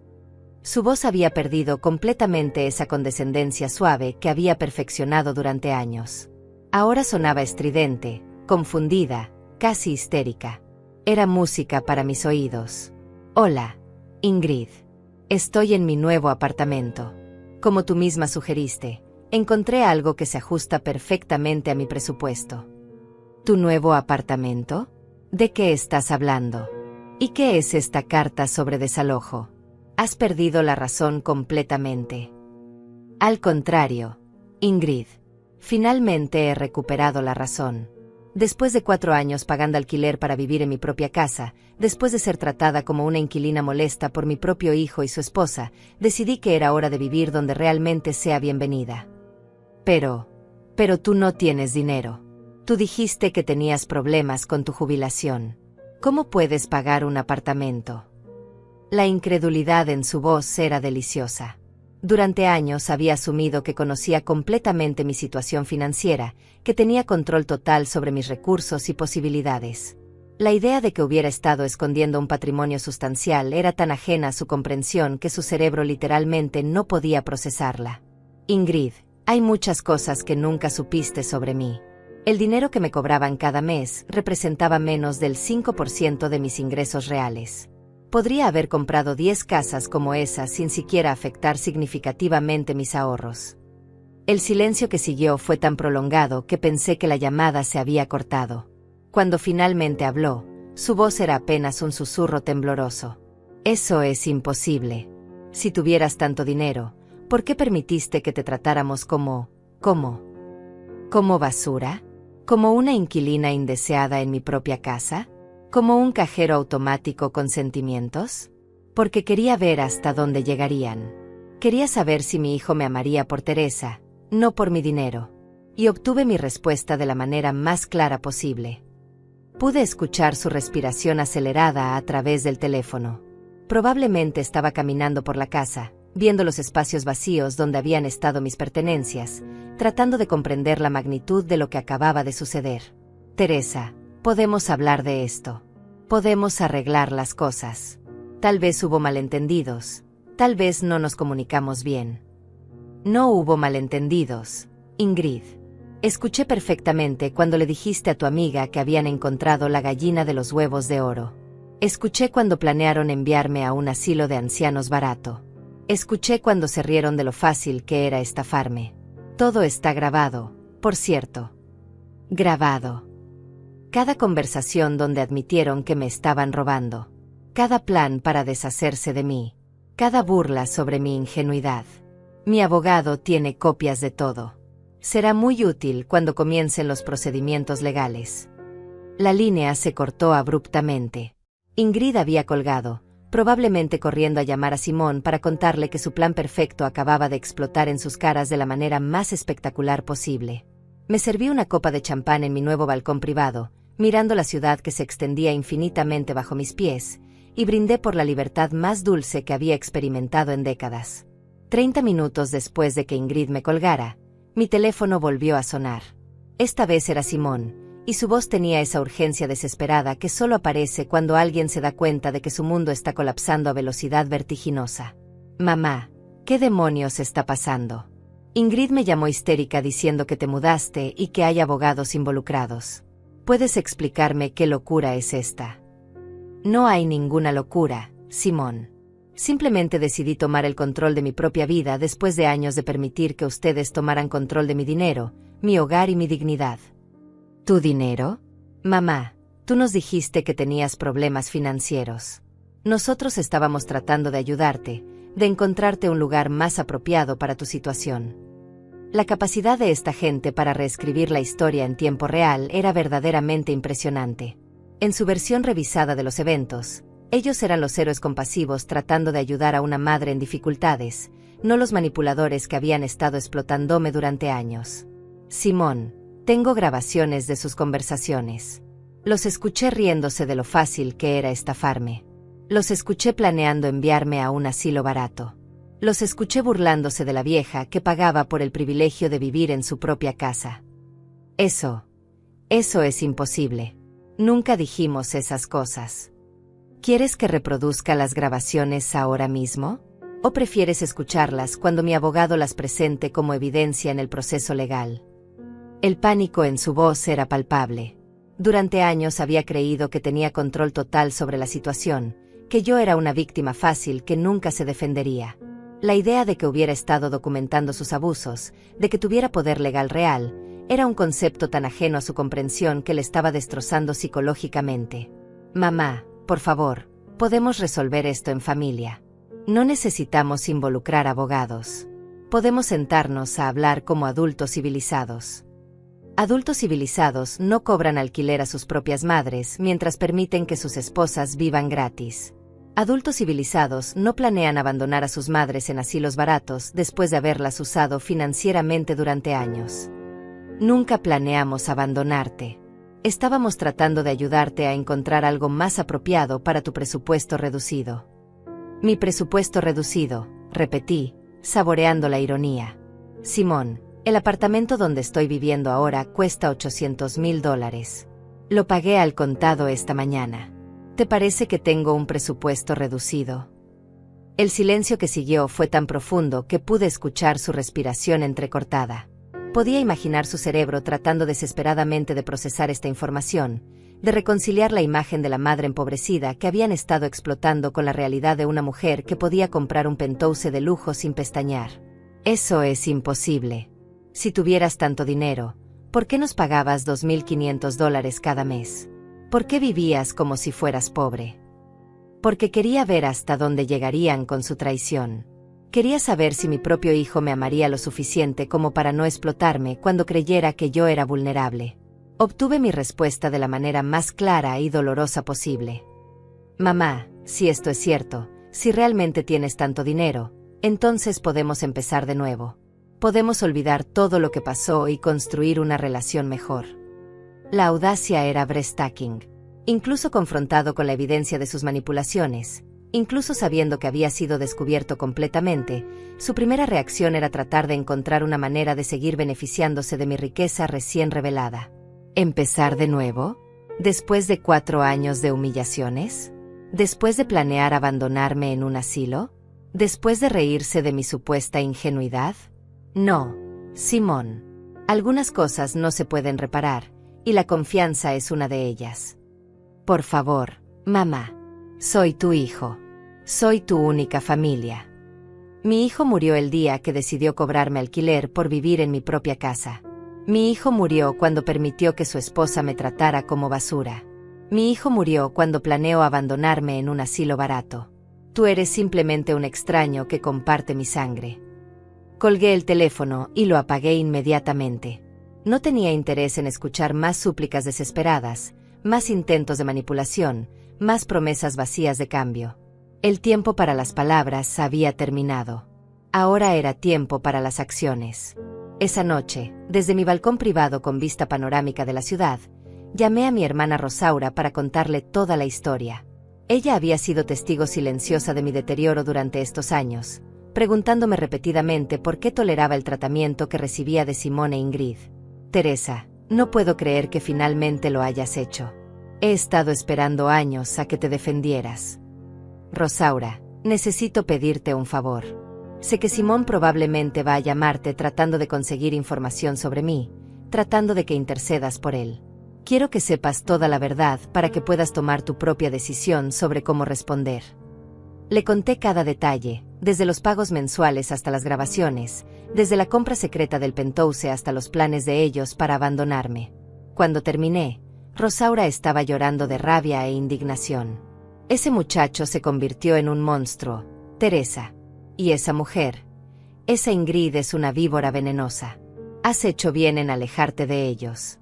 Su voz había perdido completamente esa condescendencia suave que había perfeccionado durante años. Ahora sonaba estridente, confundida, casi histérica. Era música para mis oídos. Hola, Ingrid. Estoy en mi nuevo apartamento. Como tú misma sugeriste, encontré algo que se ajusta perfectamente a mi presupuesto. ¿Tu nuevo apartamento? ¿De qué estás hablando? ¿Y qué es esta carta sobre desalojo? Has perdido la razón completamente. Al contrario, Ingrid. Finalmente he recuperado la razón. Después de 4 años pagando alquiler para vivir en mi propia casa, después de ser tratada como una inquilina molesta por mi propio hijo y su esposa, decidí que era hora de vivir donde realmente sea bienvenida. Pero tú no tienes dinero. Tú dijiste que tenías problemas con tu jubilación. ¿Cómo puedes pagar un apartamento? La incredulidad en su voz era deliciosa. Durante años había asumido que conocía completamente mi situación financiera, que tenía control total sobre mis recursos y posibilidades. La idea de que hubiera estado escondiendo un patrimonio sustancial era tan ajena a su comprensión que su cerebro literalmente no podía procesarla. Ingrid, hay muchas cosas que nunca supiste sobre mí. El dinero que me cobraban cada mes representaba menos del 5% de mis ingresos reales. Podría haber comprado 10 casas como esa sin siquiera afectar significativamente mis ahorros. El silencio que siguió fue tan prolongado que pensé que la llamada se había cortado. Cuando finalmente habló, su voz era apenas un susurro tembloroso. Eso es imposible. Si tuvieras tanto dinero, ¿por qué permitiste que te tratáramos como basura? ¿Como una inquilina indeseada en mi propia casa? ¿Como un cajero automático con sentimientos? Porque quería ver hasta dónde llegarían. Quería saber si mi hijo me amaría por Teresa, no por mi dinero. Y obtuve mi respuesta de la manera más clara posible. Pude escuchar su respiración acelerada a través del teléfono. Probablemente estaba caminando por la casa, viendo los espacios vacíos donde habían estado mis pertenencias, tratando de comprender la magnitud de lo que acababa de suceder. Teresa, podemos hablar de esto. Podemos arreglar las cosas. Tal vez hubo malentendidos. Tal vez no nos comunicamos bien. No hubo malentendidos, Ingrid. Escuché perfectamente cuando le dijiste a tu amiga que habían encontrado la gallina de los huevos de oro. Escuché cuando planearon enviarme a un asilo de ancianos barato. Escuché cuando se rieron de lo fácil que era estafarme. Todo está grabado, por cierto. Grabado. Cada conversación donde admitieron que me estaban robando. Cada plan para deshacerse de mí. Cada burla sobre mi ingenuidad. Mi abogado tiene copias de todo. Será muy útil cuando comiencen los procedimientos legales. La línea se cortó abruptamente. Ingrid había colgado, probablemente corriendo a llamar a Simón para contarle que su plan perfecto acababa de explotar en sus caras de la manera más espectacular posible. Me serví una copa de champán en mi nuevo balcón privado, mirando la ciudad que se extendía infinitamente bajo mis pies, y brindé por la libertad más dulce que había experimentado en décadas. 30 minutos después de que Ingrid me colgara, mi teléfono volvió a sonar. Esta vez era Simón, y su voz tenía esa urgencia desesperada que solo aparece cuando alguien se da cuenta de que su mundo está colapsando a velocidad vertiginosa. Mamá, ¿qué demonios está pasando? Ingrid me llamó histérica diciendo que te mudaste y que hay abogados involucrados. ¿Puedes explicarme qué locura es esta? No hay ninguna locura, Simón. Simplemente decidí tomar el control de mi propia vida después de años de permitir que ustedes tomaran control de mi dinero, mi hogar y mi dignidad. ¿Tu dinero? Mamá, tú nos dijiste que tenías problemas financieros. Nosotros estábamos tratando de ayudarte, de encontrarte un lugar más apropiado para tu situación. La capacidad de esta gente para reescribir la historia en tiempo real era verdaderamente impresionante. En su versión revisada de los eventos, ellos eran los héroes compasivos tratando de ayudar a una madre en dificultades, no los manipuladores que habían estado explotándome durante años. Simón, tengo grabaciones de sus conversaciones. Los escuché riéndose de lo fácil que era estafarme. Los escuché planeando enviarme a un asilo barato. Los escuché burlándose de la vieja que pagaba por el privilegio de vivir en su propia casa. Eso es imposible. Nunca dijimos esas cosas. ¿Quieres que reproduzca las grabaciones ahora mismo? ¿O prefieres escucharlas cuando mi abogado las presente como evidencia en el proceso legal? El pánico en su voz era palpable. Durante años había creído que tenía control total sobre la situación, que yo era una víctima fácil que nunca se defendería. La idea de que hubiera estado documentando sus abusos, de que tuviera poder legal real, era un concepto tan ajeno a su comprensión que le estaba destrozando psicológicamente. Mamá, por favor, podemos resolver esto en familia. No necesitamos involucrar abogados. Podemos sentarnos a hablar como adultos civilizados. Adultos civilizados no cobran alquiler a sus propias madres mientras permiten que sus esposas vivan gratis. Adultos civilizados no planean abandonar a sus madres en asilos baratos después de haberlas usado financieramente durante años. Nunca planeamos abandonarte. Estábamos tratando de ayudarte a encontrar algo más apropiado para tu presupuesto reducido. Mi presupuesto reducido, repetí, saboreando la ironía. Simón, el apartamento donde estoy viviendo ahora cuesta $800,000. Lo pagué al contado esta mañana. ¿Te parece que tengo un presupuesto reducido? El silencio que siguió fue tan profundo que pude escuchar su respiración entrecortada. Podía imaginar su cerebro tratando desesperadamente de procesar esta información, de reconciliar la imagen de la madre empobrecida que habían estado explotando con la realidad de una mujer que podía comprar un penthouse de lujo sin pestañear. Eso es imposible. Si tuvieras tanto dinero, ¿por qué nos pagabas $2,500 cada mes? ¿Por qué vivías como si fueras pobre? Porque quería ver hasta dónde llegarían con su traición. Quería saber si mi propio hijo me amaría lo suficiente como para no explotarme cuando creyera que yo era vulnerable. Obtuve mi respuesta de la manera más clara y dolorosa posible. Mamá, si esto es cierto, si realmente tienes tanto dinero, entonces podemos empezar de nuevo. Podemos olvidar todo lo que pasó y construir una relación mejor. La audacia era breathtaking. Incluso confrontado con la evidencia de sus manipulaciones, incluso sabiendo que había sido descubierto completamente, su primera reacción era tratar de encontrar una manera de seguir beneficiándose de mi riqueza recién revelada. ¿Empezar de nuevo? ¿Después de 4 años de humillaciones? ¿Después de planear abandonarme en un asilo? ¿Después de reírse de mi supuesta ingenuidad? No, Simón. Algunas cosas no se pueden reparar, y la confianza es una de ellas. Por favor, mamá. Soy tu hijo. Soy tu única familia. Mi hijo murió el día que decidió cobrarme alquiler por vivir en mi propia casa. Mi hijo murió cuando permitió que su esposa me tratara como basura. Mi hijo murió cuando planeó abandonarme en un asilo barato. Tú eres simplemente un extraño que comparte mi sangre. Colgué el teléfono y lo apagué inmediatamente. No tenía interés en escuchar más súplicas desesperadas, más intentos de manipulación, más promesas vacías de cambio. El tiempo para las palabras había terminado. Ahora era tiempo para las acciones. Esa noche, desde mi balcón privado con vista panorámica de la ciudad, llamé a mi hermana Rosaura para contarle toda la historia. Ella había sido testigo silenciosa de mi deterioro durante estos años, preguntándome repetidamente por qué toleraba el tratamiento que recibía de Simón e Ingrid. Teresa, no puedo creer que finalmente lo hayas hecho. He estado esperando años a que te defendieras. Rosaura, necesito pedirte un favor. Sé que Simón probablemente va a llamarte tratando de conseguir información sobre mí, tratando de que intercedas por él. Quiero que sepas toda la verdad para que puedas tomar tu propia decisión sobre cómo responder. Le conté cada detalle, desde los pagos mensuales hasta las grabaciones, desde la compra secreta del penthouse hasta los planes de ellos para abandonarme. Cuando terminé, Rosaura estaba llorando de rabia e indignación. Ese muchacho se convirtió en un monstruo, Teresa. Y esa mujer, esa Ingrid es una víbora venenosa. Has hecho bien en alejarte de ellos.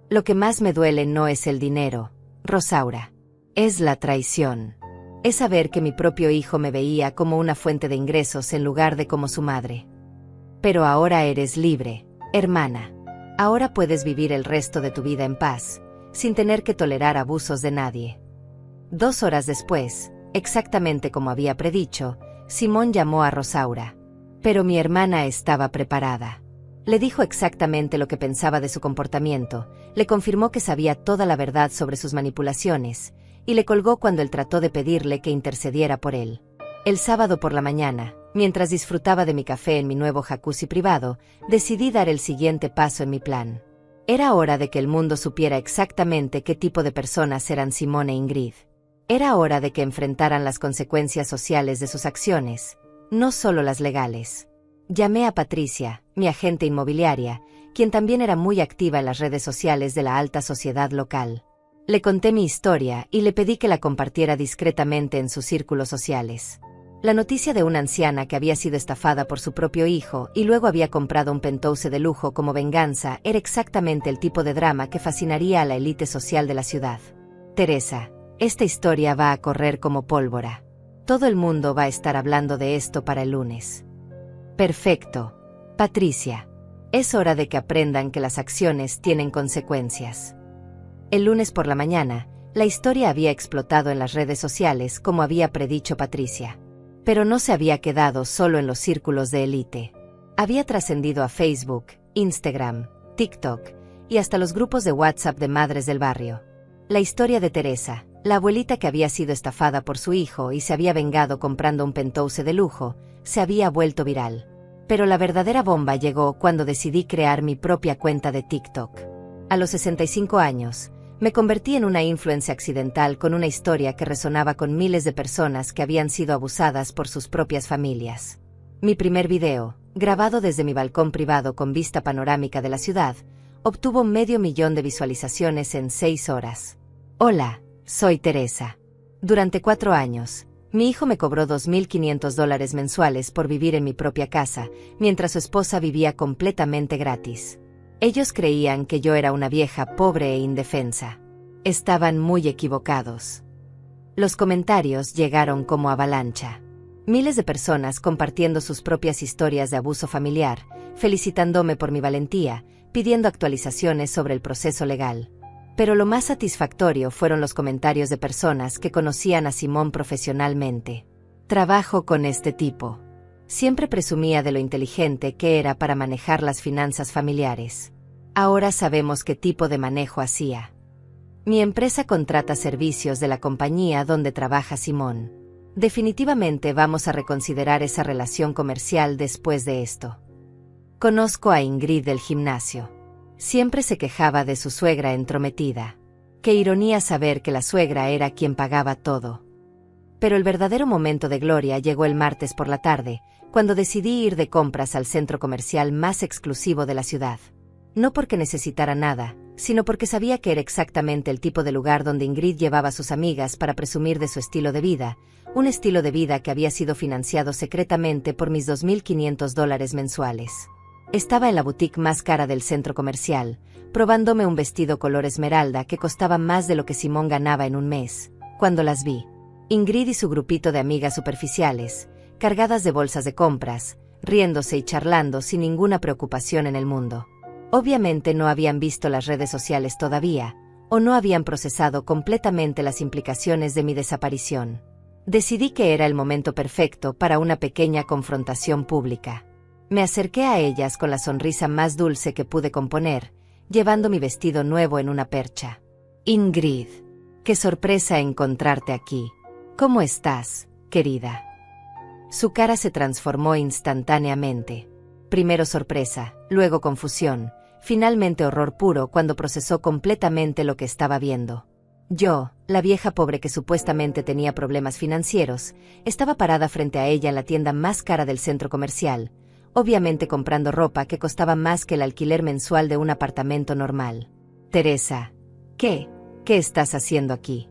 Lo que más me duele no es el dinero, Rosaura. Es la traición. Es saber que mi propio hijo me veía como una fuente de ingresos en lugar de como su madre. Pero ahora eres libre, hermana. Ahora puedes vivir el resto de tu vida en paz, sin tener que tolerar abusos de nadie. 2 horas después, exactamente como había predicho, Simón llamó a Rosaura. Pero mi hermana estaba preparada. Le dijo exactamente lo que pensaba de su comportamiento, le confirmó que sabía toda la verdad sobre sus manipulaciones, y le colgó cuando él trató de pedirle que intercediera por él. El sábado por la mañana, mientras disfrutaba de mi café en mi nuevo jacuzzi privado, decidí dar el siguiente paso en mi plan. Era hora de que el mundo supiera exactamente qué tipo de personas eran Simón e Ingrid. Era hora de que enfrentaran las consecuencias sociales de sus acciones, no solo las legales. Llamé a Patricia, mi agente inmobiliaria, quien también era muy activa en las redes sociales de la alta sociedad local. Le conté mi historia y le pedí que la compartiera discretamente en sus círculos sociales. La noticia de una anciana que había sido estafada por su propio hijo y luego había comprado un penthouse de lujo como venganza era exactamente el tipo de drama que fascinaría a la élite social de la ciudad. Teresa, esta historia va a correr como pólvora. Todo el mundo va a estar hablando de esto para el lunes. Perfecto. Patricia. Es hora de que aprendan que las acciones tienen consecuencias. El lunes por la mañana, la historia había explotado en las redes sociales como había predicho Patricia. Pero no se había quedado solo en los círculos de élite. Había trascendido a Facebook, Instagram, TikTok y hasta los grupos de WhatsApp de madres del barrio. La historia de Teresa, la abuelita que había sido estafada por su hijo y se había vengado comprando un penthouse de lujo, se había vuelto viral. Pero la verdadera bomba llegó cuando decidí crear mi propia cuenta de TikTok. A los 65 años, me convertí en una influencer accidental con una historia que resonaba con miles de personas que habían sido abusadas por sus propias familias. Mi primer video, grabado desde mi balcón privado con vista panorámica de la ciudad, obtuvo 500.000 de visualizaciones en 6 horas. Hola, soy Teresa. Durante 4 años, mi hijo me cobró $2.500 mensuales por vivir en mi propia casa, mientras su esposa vivía completamente gratis. Ellos creían que yo era una vieja pobre e indefensa. Estaban muy equivocados. Los comentarios llegaron como avalancha. Miles de personas compartiendo sus propias historias de abuso familiar, felicitándome por mi valentía, pidiendo actualizaciones sobre el proceso legal. Pero lo más satisfactorio fueron los comentarios de personas que conocían a Simón profesionalmente. Trabajo con este tipo. Siempre presumía de lo inteligente que era para manejar las finanzas familiares. Ahora sabemos qué tipo de manejo hacía. Mi empresa contrata servicios de la compañía donde trabaja Simón. Definitivamente vamos a reconsiderar esa relación comercial después de esto. Conozco a Ingrid del gimnasio. Siempre se quejaba de su suegra entrometida. Qué ironía saber que la suegra era quien pagaba todo. Pero el verdadero momento de gloria llegó el martes por la tarde, cuando decidí ir de compras al centro comercial más exclusivo de la ciudad. No porque necesitara nada, sino porque sabía que era exactamente el tipo de lugar donde Ingrid llevaba a sus amigas para presumir de su estilo de vida, un estilo de vida que había sido financiado secretamente por mis $2.500 mensuales. Estaba en la boutique más cara del centro comercial, probándome un vestido color esmeralda que costaba más de lo que Simón ganaba en un mes. Cuando las vi, Ingrid y su grupito de amigas superficiales, cargadas de bolsas de compras, riéndose y charlando sin ninguna preocupación en el mundo. Obviamente no habían visto las redes sociales todavía, o no habían procesado completamente las implicaciones de mi desaparición. Decidí que era el momento perfecto para una pequeña confrontación pública. Me acerqué a ellas con la sonrisa más dulce que pude componer, llevando mi vestido nuevo en una percha. Ingrid, qué sorpresa encontrarte aquí. ¿Cómo estás, querida? Su cara se transformó instantáneamente. Primero sorpresa, luego confusión, finalmente horror puro cuando procesó completamente lo que estaba viendo. Yo, la vieja pobre que supuestamente tenía problemas financieros, estaba parada frente a ella en la tienda más cara del centro comercial, obviamente comprando ropa que costaba más que el alquiler mensual de un apartamento normal. Teresa, ¿qué estás haciendo aquí?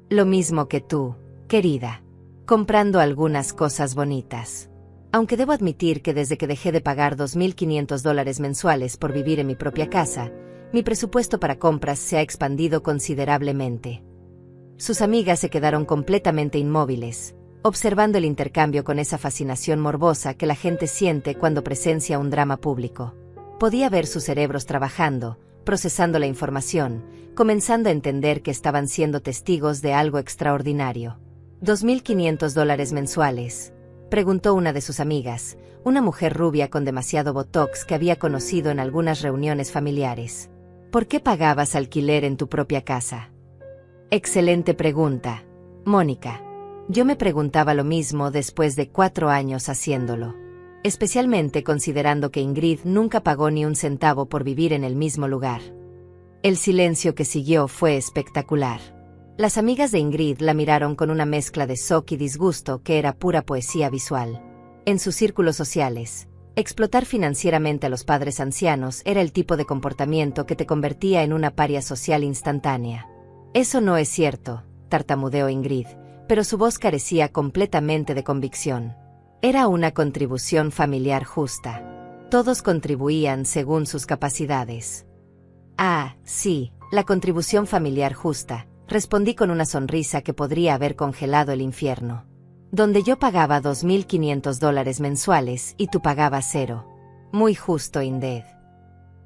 Lo mismo que tú, querida, comprando algunas cosas bonitas. Aunque debo admitir que desde que dejé de pagar $2.500 mensuales por vivir en mi propia casa, mi presupuesto para compras se ha expandido considerablemente. Sus amigas se quedaron completamente inmóviles, observando el intercambio con esa fascinación morbosa que la gente siente cuando presencia un drama público. Podía ver sus cerebros trabajando, procesando la información, comenzando a entender que estaban siendo testigos de algo extraordinario. $2.500 mensuales, preguntó una de sus amigas, una mujer rubia con demasiado botox que había conocido en algunas reuniones familiares. ¿Por qué pagabas alquiler en tu propia casa? Excelente pregunta, Mónica. Yo me preguntaba lo mismo después de 4 años haciéndolo. Especialmente considerando que Ingrid nunca pagó ni un centavo por vivir en el mismo lugar. El silencio que siguió fue espectacular. Las amigas de Ingrid la miraron con una mezcla de shock y disgusto que era pura poesía visual. En sus círculos sociales, explotar financieramente a los padres ancianos era el tipo de comportamiento que te convertía en una paria social instantánea. Eso no es cierto, tartamudeó Ingrid, pero su voz carecía completamente de convicción. Era una contribución familiar justa. Todos contribuían según sus capacidades. Ah, sí, la contribución familiar justa, respondí con una sonrisa que podría haber congelado el infierno. Donde yo pagaba $2.500 mensuales y tú pagabas 0. Muy justo, Ingrid.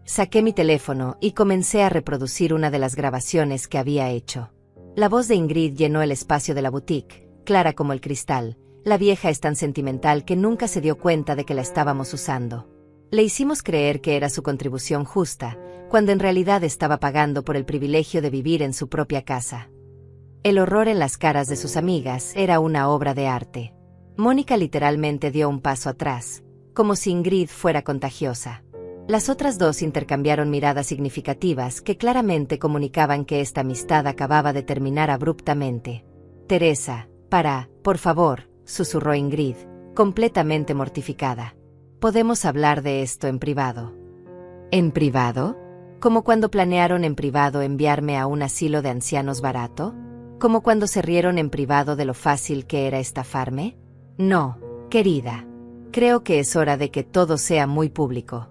Saqué mi teléfono y comencé a reproducir una de las grabaciones que había hecho. La voz de Ingrid llenó el espacio de la boutique, clara como el cristal. La vieja es tan sentimental que nunca se dio cuenta de que la estábamos usando. Le hicimos creer que era su contribución justa, cuando en realidad estaba pagando por el privilegio de vivir en su propia casa. El horror en las caras de sus amigas era una obra de arte. Mónica literalmente dio un paso atrás, como si Ingrid fuera contagiosa. Las otras dos intercambiaron miradas significativas que claramente comunicaban que esta amistad acababa de terminar abruptamente. Teresa, por favor, susurró Ingrid, completamente mortificada. ¿Podemos hablar de esto en privado? ¿En privado? ¿Como cuando planearon en privado enviarme a un asilo de ancianos barato? ¿Como cuando se rieron en privado de lo fácil que era estafarme? No, querida. Creo que es hora de que todo sea muy público.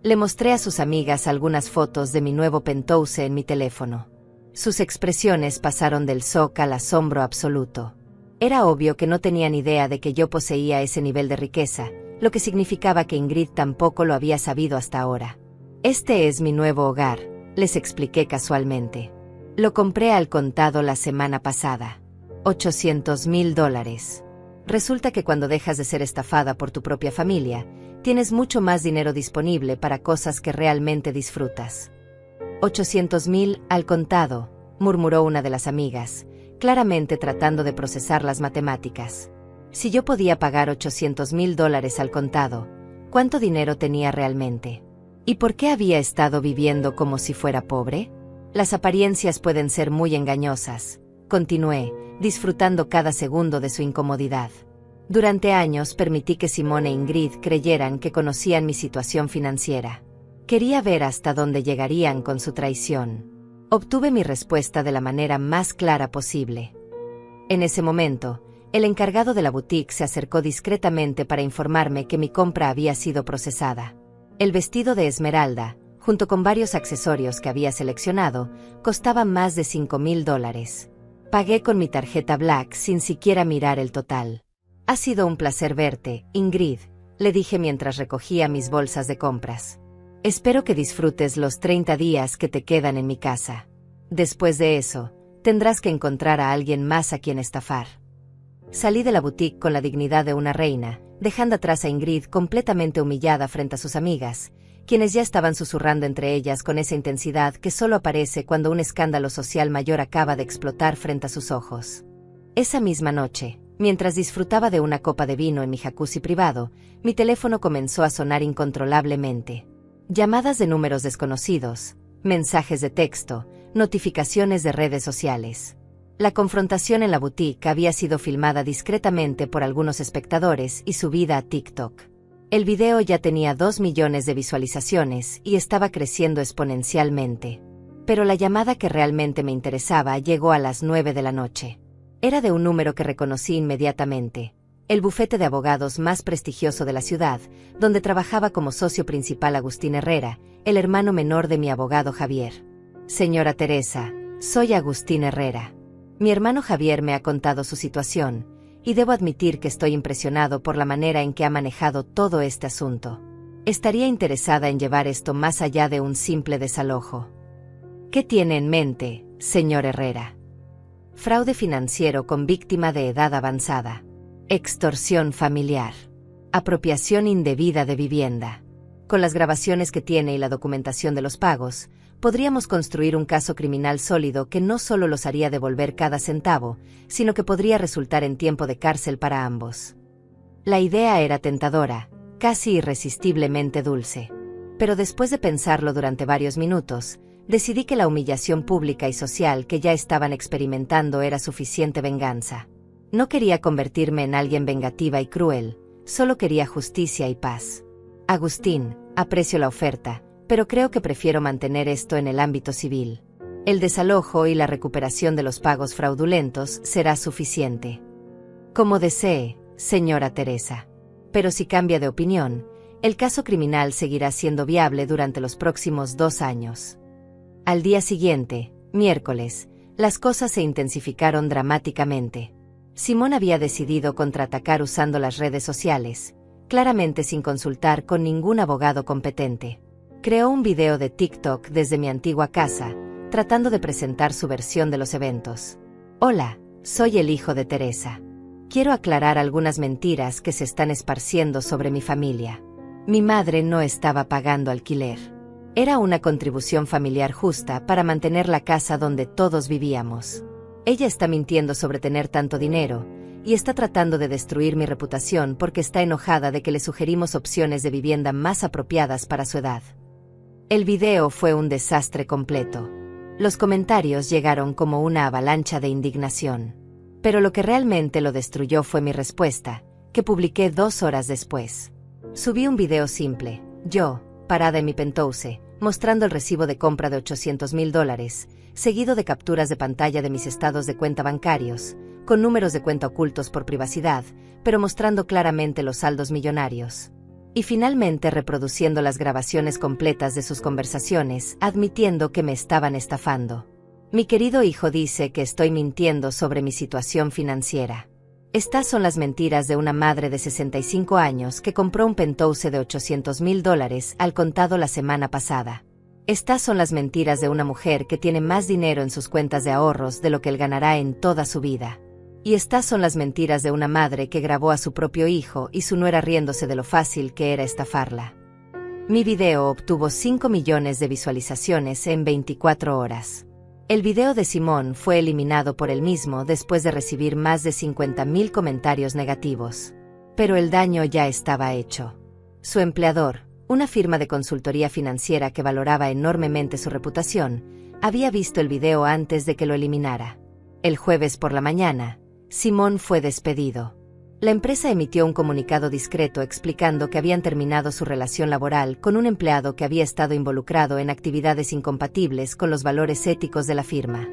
Le mostré a sus amigas algunas fotos de mi nuevo penthouse en mi teléfono. Sus expresiones pasaron del shock al asombro absoluto. Era obvio que no tenían idea de que yo poseía ese nivel de riqueza, lo que significaba que Ingrid tampoco lo había sabido hasta ahora. Este es mi nuevo hogar, les expliqué casualmente. Lo compré al contado la semana pasada. $800.000. Resulta que cuando dejas de ser estafada por tu propia familia, tienes mucho más dinero disponible para cosas que realmente disfrutas. $800.000 al contado, murmuró una de las amigas, claramente tratando de procesar las matemáticas. Si yo podía pagar $800.000 al contado, ¿cuánto dinero tenía realmente? ¿Y por qué había estado viviendo como si fuera pobre? Las apariencias pueden ser muy engañosas, continué, disfrutando cada segundo de su incomodidad. Durante años permití que Simone e Ingrid creyeran que conocían mi situación financiera. Quería ver hasta dónde llegarían con su traición. Obtuve mi respuesta de la manera más clara posible. En ese momento, el encargado de la boutique se acercó discretamente para informarme que mi compra había sido procesada. El vestido de esmeralda, junto con varios accesorios que había seleccionado, costaba más de $5.000. Pagué con mi tarjeta Black sin siquiera mirar el total. Ha sido un placer verte, Ingrid, le dije mientras recogía mis bolsas de compras. Espero que disfrutes los 30 días que te quedan en mi casa. Después de eso, tendrás que encontrar a alguien más a quien estafar. Salí de la boutique con la dignidad de una reina, dejando atrás a Ingrid completamente humillada frente a sus amigas, quienes ya estaban susurrando entre ellas con esa intensidad que solo aparece cuando un escándalo social mayor acaba de explotar frente a sus ojos. Esa misma noche, mientras disfrutaba de una copa de vino en mi jacuzzi privado, mi teléfono comenzó a sonar incontrolablemente. Llamadas de números desconocidos, mensajes de texto, notificaciones de redes sociales. La confrontación en la boutique había sido filmada discretamente por algunos espectadores y subida a TikTok. El video ya tenía 2 millones de visualizaciones y estaba creciendo exponencialmente. Pero la llamada que realmente me interesaba llegó a las 9 de la noche. Era de un número que reconocí inmediatamente, el bufete de abogados más prestigioso de la ciudad, donde trabajaba como socio principal Agustín Herrera, el hermano menor de mi abogado Javier. Señora Teresa, soy Agustín Herrera. Mi hermano Javier me ha contado su situación, y debo admitir que estoy impresionado por la manera en que ha manejado todo este asunto. Estaría interesada en llevar esto más allá de un simple desalojo. ¿Qué tiene en mente, señor Herrera? Fraude financiero con víctima de edad avanzada. Extorsión familiar. Apropiación indebida de vivienda. Con las grabaciones que tiene y la documentación de los pagos, podríamos construir un caso criminal sólido que no solo los haría devolver cada centavo, sino que podría resultar en tiempo de cárcel para ambos. La idea era tentadora, casi irresistiblemente dulce. Pero después de pensarlo durante varios minutos, decidí que la humillación pública y social que ya estaban experimentando era suficiente venganza. No quería convertirme en alguien vengativa y cruel, solo quería justicia y paz. Agustín, aprecio la oferta, pero creo que prefiero mantener esto en el ámbito civil. El desalojo y la recuperación de los pagos fraudulentos será suficiente. Como desee, señora Teresa. Pero si cambia de opinión, el caso criminal seguirá siendo viable durante los próximos 2 años. Al día siguiente, miércoles, las cosas se intensificaron dramáticamente. Simón había decidido contraatacar usando las redes sociales, claramente sin consultar con ningún abogado competente. Creó un video de TikTok desde mi antigua casa, tratando de presentar su versión de los eventos. Hola, soy el hijo de Teresa. Quiero aclarar algunas mentiras que se están esparciendo sobre mi familia. Mi madre no estaba pagando alquiler. Era una contribución familiar justa para mantener la casa donde todos vivíamos. Ella está mintiendo sobre tener tanto dinero, y está tratando de destruir mi reputación porque está enojada de que le sugerimos opciones de vivienda más apropiadas para su edad. El video fue un desastre completo. Los comentarios llegaron como una avalancha de indignación. Pero lo que realmente lo destruyó fue mi respuesta, que publiqué 2 horas después. Subí un video simple, yo, parada en mi penthouse, mostrando el recibo de compra de $800,000, seguido de capturas de pantalla de mis estados de cuenta bancarios, con números de cuenta ocultos por privacidad, pero mostrando claramente los saldos millonarios. Y finalmente reproduciendo las grabaciones completas de sus conversaciones, admitiendo que me estaban estafando. Mi querido hijo dice que estoy mintiendo sobre mi situación financiera. Estas son las mentiras de una madre de 65 años que compró un penthouse de $800,000 al contado la semana pasada. Estas son las mentiras de una mujer que tiene más dinero en sus cuentas de ahorros de lo que él ganará en toda su vida. Y estas son las mentiras de una madre que grabó a su propio hijo y su nuera riéndose de lo fácil que era estafarla. Mi video obtuvo 5 millones de visualizaciones en 24 horas. El video de Simón fue eliminado por él mismo después de recibir más de 50,000 comentarios negativos. Pero el daño ya estaba hecho. Su empleador, una firma de consultoría financiera que valoraba enormemente su reputación, había visto el video antes de que lo eliminara. El jueves por la mañana, Simón fue despedido. La empresa emitió un comunicado discreto explicando que habían terminado su relación laboral con un empleado que había estado involucrado en actividades incompatibles con los valores éticos de la firma.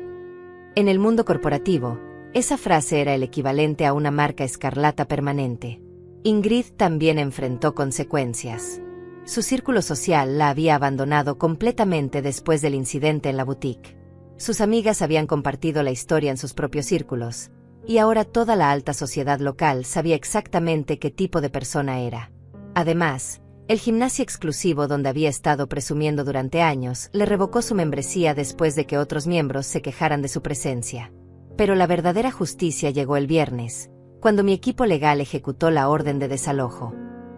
En el mundo corporativo, esa frase era el equivalente a una marca escarlata permanente. Ingrid también enfrentó consecuencias. Su círculo social la había abandonado completamente después del incidente en la boutique. Sus amigas habían compartido la historia en sus propios círculos, y ahora toda la alta sociedad local sabía exactamente qué tipo de persona era. Además, el gimnasio exclusivo donde había estado presumiendo durante años le revocó su membresía después de que otros miembros se quejaran de su presencia. Pero la verdadera justicia llegó el viernes, cuando mi equipo legal ejecutó la orden de desalojo.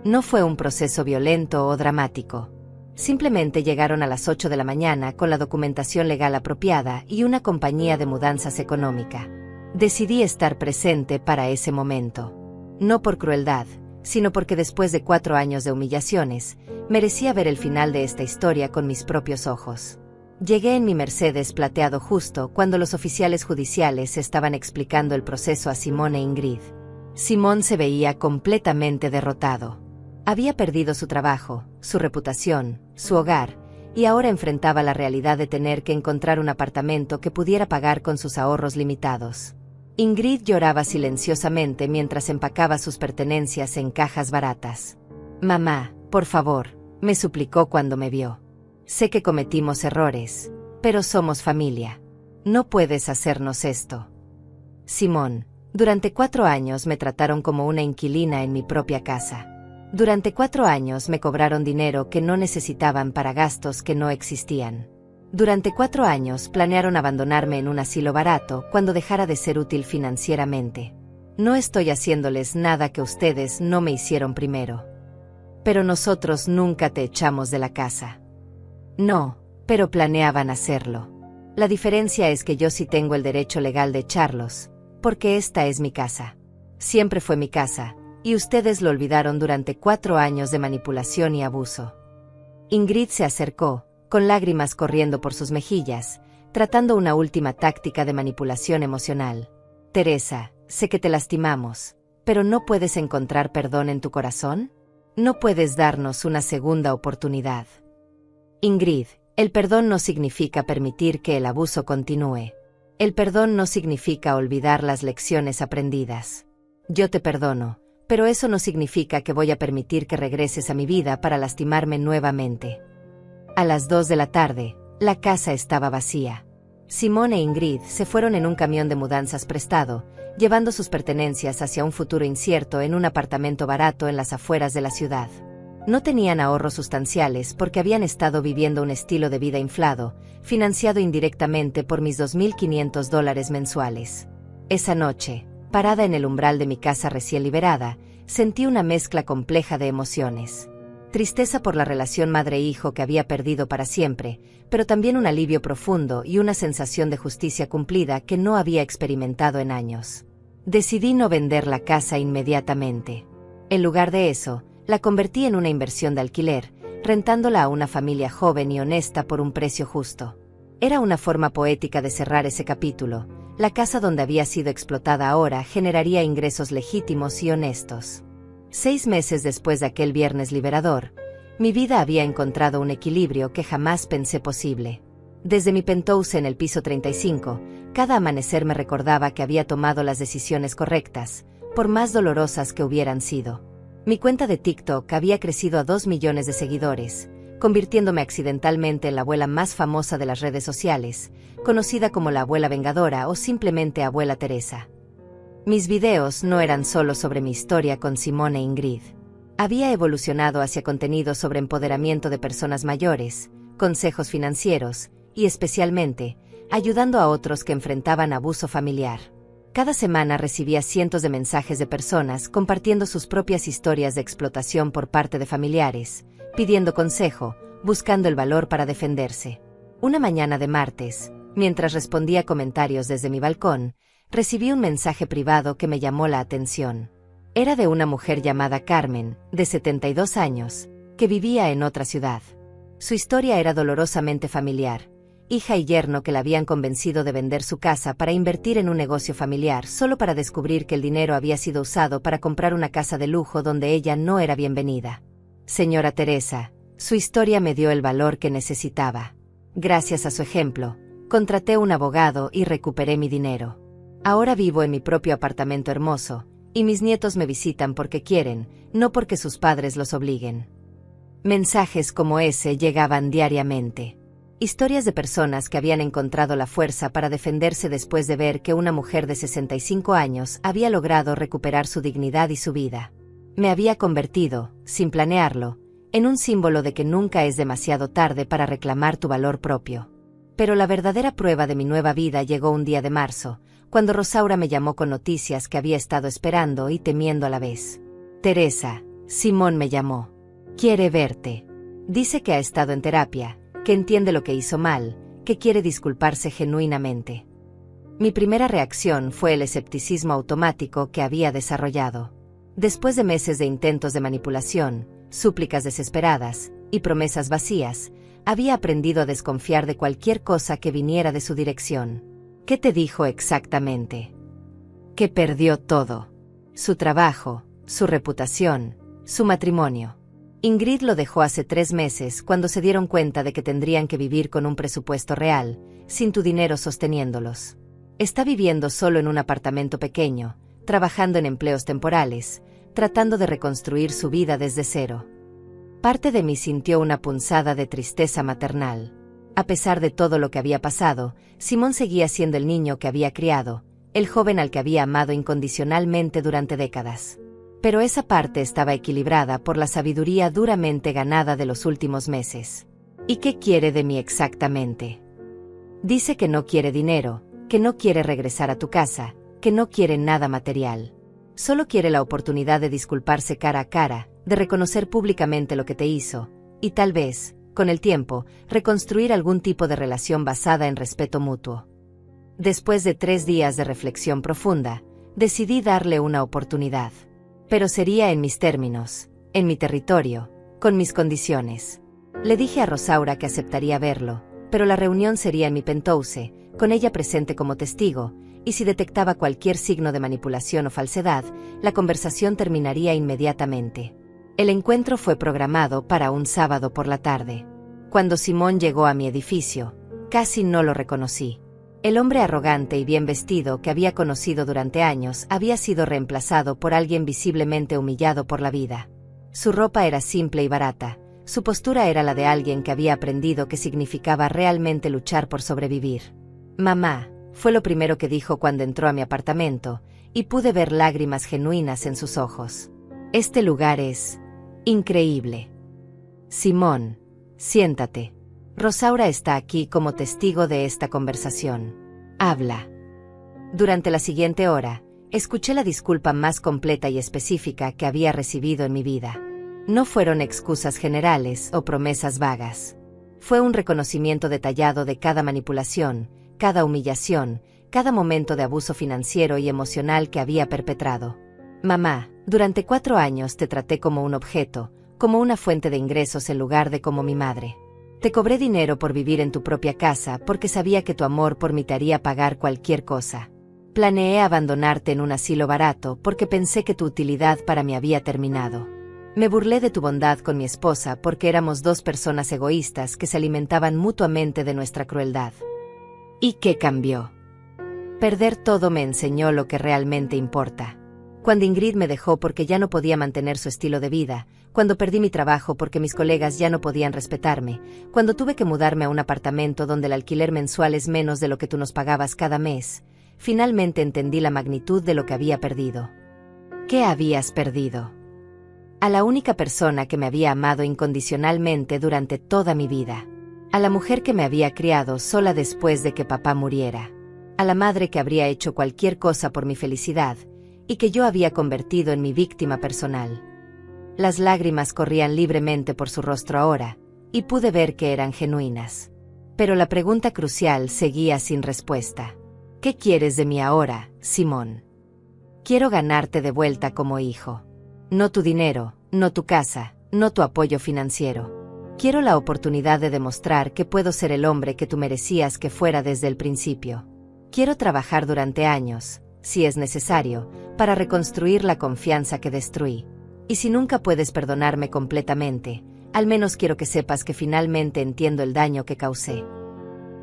No fue un proceso violento o dramático. Simplemente llegaron a las 8 de la mañana con la documentación legal apropiada y una compañía de mudanzas económica. Decidí estar presente para ese momento. No por crueldad, sino porque después de 4 años de humillaciones, merecía ver el final de esta historia con mis propios ojos. Llegué en mi Mercedes plateado justo cuando los oficiales judiciales estaban explicando el proceso a Simón e Ingrid. Simón se veía completamente derrotado. Había perdido su trabajo, su reputación, su hogar, y ahora enfrentaba la realidad de tener que encontrar un apartamento que pudiera pagar con sus ahorros limitados. Ingrid lloraba silenciosamente mientras empacaba sus pertenencias en cajas baratas. «Mamá, por favor», me suplicó cuando me vio. «Sé que cometimos errores, pero somos familia. No puedes hacernos esto». Simón, durante 4 años me trataron como una inquilina en mi propia casa. Durante 4 años me cobraron dinero que no necesitaban para gastos que no existían. Durante 4 años planearon abandonarme en un asilo barato cuando dejara de ser útil financieramente. No estoy haciéndoles nada que ustedes no me hicieron primero. Pero nosotros nunca te echamos de la casa. No, pero planeaban hacerlo. La diferencia es que yo sí tengo el derecho legal de echarlos, porque esta es mi casa. Siempre fue mi casa, y ustedes lo olvidaron durante 4 años de manipulación y abuso. Ingrid se acercó, con lágrimas corriendo por sus mejillas, tratando una última táctica de manipulación emocional. «Teresa, sé que te lastimamos, pero ¿no puedes encontrar perdón en tu corazón? ¿No puedes darnos una segunda oportunidad?» Ingrid, el perdón no significa permitir que el abuso continúe. El perdón no significa olvidar las lecciones aprendidas. Yo te perdono, pero eso no significa que voy a permitir que regreses a mi vida para lastimarme nuevamente. A las 2 de la tarde, la casa estaba vacía. Simón e Ingrid se fueron en un camión de mudanzas prestado, llevando sus pertenencias hacia un futuro incierto en un apartamento barato en las afueras de la ciudad. No tenían ahorros sustanciales porque habían estado viviendo un estilo de vida inflado, financiado indirectamente por mis $2,500 mensuales. Esa noche, parada en el umbral de mi casa recién liberada, sentí una mezcla compleja de emociones. Tristeza por la relación madre-hijo que había perdido para siempre, pero también un alivio profundo y una sensación de justicia cumplida que no había experimentado en años. Decidí no vender la casa inmediatamente. En lugar de eso, la convertí en una inversión de alquiler, rentándola a una familia joven y honesta por un precio justo. Era una forma poética de cerrar ese capítulo. La casa donde había sido explotada ahora generaría ingresos legítimos y honestos. 6 meses después de aquel viernes liberador, mi vida había encontrado un equilibrio que jamás pensé posible. Desde mi penthouse en el piso 35, cada amanecer me recordaba que había tomado las decisiones correctas, por más dolorosas que hubieran sido. Mi cuenta de TikTok había crecido a 2 millones de seguidores, convirtiéndome accidentalmente en la abuela más famosa de las redes sociales, conocida como la abuela vengadora o simplemente abuela Teresa. Mis videos no eran solo sobre mi historia con Simón e Ingrid. Había evolucionado hacia contenido sobre empoderamiento de personas mayores, consejos financieros, y especialmente, ayudando a otros que enfrentaban abuso familiar. Cada semana recibía cientos de mensajes de personas compartiendo sus propias historias de explotación por parte de familiares, pidiendo consejo, buscando el valor para defenderse. Una mañana de martes, mientras respondía comentarios desde mi balcón, recibí un mensaje privado que me llamó la atención. Era de una mujer llamada Carmen, de 72 años, que vivía en otra ciudad. Su historia era dolorosamente familiar. Hija y yerno que la habían convencido de vender su casa para invertir en un negocio familiar solo para descubrir que el dinero había sido usado para comprar una casa de lujo donde ella no era bienvenida. Señora Teresa, su historia me dio el valor que necesitaba. Gracias a su ejemplo, contraté un abogado y recuperé mi dinero. Ahora vivo en mi propio apartamento hermoso, y mis nietos me visitan porque quieren, no porque sus padres los obliguen. Mensajes como ese llegaban diariamente. Historias de personas que habían encontrado la fuerza para defenderse después de ver que una mujer de 65 años había logrado recuperar su dignidad y su vida. Me había convertido, sin planearlo, en un símbolo de que nunca es demasiado tarde para reclamar tu valor propio. Pero la verdadera prueba de mi nueva vida llegó un día de marzo, cuando Rosaura me llamó con noticias que había estado esperando y temiendo a la vez. Teresa, Simón me llamó. Quiere verte. Dice que ha estado en terapia, que entiende lo que hizo mal, que quiere disculparse genuinamente. Mi primera reacción fue el escepticismo automático que había desarrollado. Después de meses de intentos de manipulación, súplicas desesperadas y promesas vacías, había aprendido a desconfiar de cualquier cosa que viniera de su dirección. ¿Qué te dijo exactamente? Que perdió todo. Su trabajo, su reputación, su matrimonio. Ingrid lo dejó hace 3 meses cuando se dieron cuenta de que tendrían que vivir con un presupuesto real, sin tu dinero sosteniéndolos. Está viviendo solo en un apartamento pequeño, trabajando en empleos temporales, tratando de reconstruir su vida desde cero. Parte de mí sintió una punzada de tristeza maternal. A pesar de todo lo que había pasado, Simón seguía siendo el niño que había criado, el joven al que había amado incondicionalmente durante décadas. Pero esa parte estaba equilibrada por la sabiduría duramente ganada de los últimos meses. ¿Y qué quiere de mí exactamente? Dice que no quiere dinero, que no quiere regresar a tu casa, que no quiere nada material. Solo quiere la oportunidad de disculparse cara a cara, de reconocer públicamente lo que te hizo, y tal vez, con el tiempo, reconstruir algún tipo de relación basada en respeto mutuo. Después de 3 días de reflexión profunda, decidí darle una oportunidad. Pero sería en mis términos, en mi territorio, con mis condiciones. Le dije a Rosaura que aceptaría verlo, pero la reunión sería en mi penthouse, con ella presente como testigo, y si detectaba cualquier signo de manipulación o falsedad, la conversación terminaría inmediatamente. El encuentro fue programado para un sábado por la tarde. Cuando Simón llegó a mi edificio, casi no lo reconocí. El hombre arrogante y bien vestido que había conocido durante años había sido reemplazado por alguien visiblemente humillado por la vida. Su ropa era simple y barata, su postura era la de alguien que había aprendido qué significaba realmente luchar por sobrevivir. «Mamá», fue lo primero que dijo cuando entró a mi apartamento, y pude ver lágrimas genuinas en sus ojos. «Este lugar es increíble. Simón, siéntate. Rosaura está aquí como testigo de esta conversación. Habla». Durante la siguiente hora, escuché la disculpa más completa y específica que había recibido en mi vida. No fueron excusas generales o promesas vagas. Fue un reconocimiento detallado de cada manipulación, cada humillación, cada momento de abuso financiero y emocional que había perpetrado. «Mamá, durante 4 años te traté como un objeto, como una fuente de ingresos en lugar de como mi madre. Te cobré dinero por vivir en tu propia casa porque sabía que tu amor por mí te haría pagar cualquier cosa. Planeé abandonarte en un asilo barato porque pensé que tu utilidad para mí había terminado. Me burlé de tu bondad con mi esposa porque éramos 2 personas egoístas que se alimentaban mutuamente de nuestra crueldad. ¿Y qué cambió? Perder todo me enseñó lo que realmente importa. Cuando Ingrid me dejó porque ya no podía mantener su estilo de vida, cuando perdí mi trabajo porque mis colegas ya no podían respetarme, cuando tuve que mudarme a un apartamento donde el alquiler mensual es menos de lo que tú nos pagabas cada mes, finalmente entendí la magnitud de lo que había perdido. ¿Qué habías perdido? A la única persona que me había amado incondicionalmente durante toda mi vida. A la mujer que me había criado sola después de que papá muriera. A la madre que habría hecho cualquier cosa por mi felicidad, y que yo había convertido en mi víctima personal. Las lágrimas corrían libremente por su rostro ahora, y pude ver que eran genuinas. Pero la pregunta crucial seguía sin respuesta. ¿Qué quieres de mí ahora, Simón? Quiero ganarte de vuelta como hijo. No tu dinero, no tu casa, no tu apoyo financiero. Quiero la oportunidad de demostrar que puedo ser el hombre que tú merecías que fuera desde el principio. Quiero trabajar durante años, si es necesario, para reconstruir la confianza que destruí. Y si nunca puedes perdonarme completamente, al menos quiero que sepas que finalmente entiendo el daño que causé.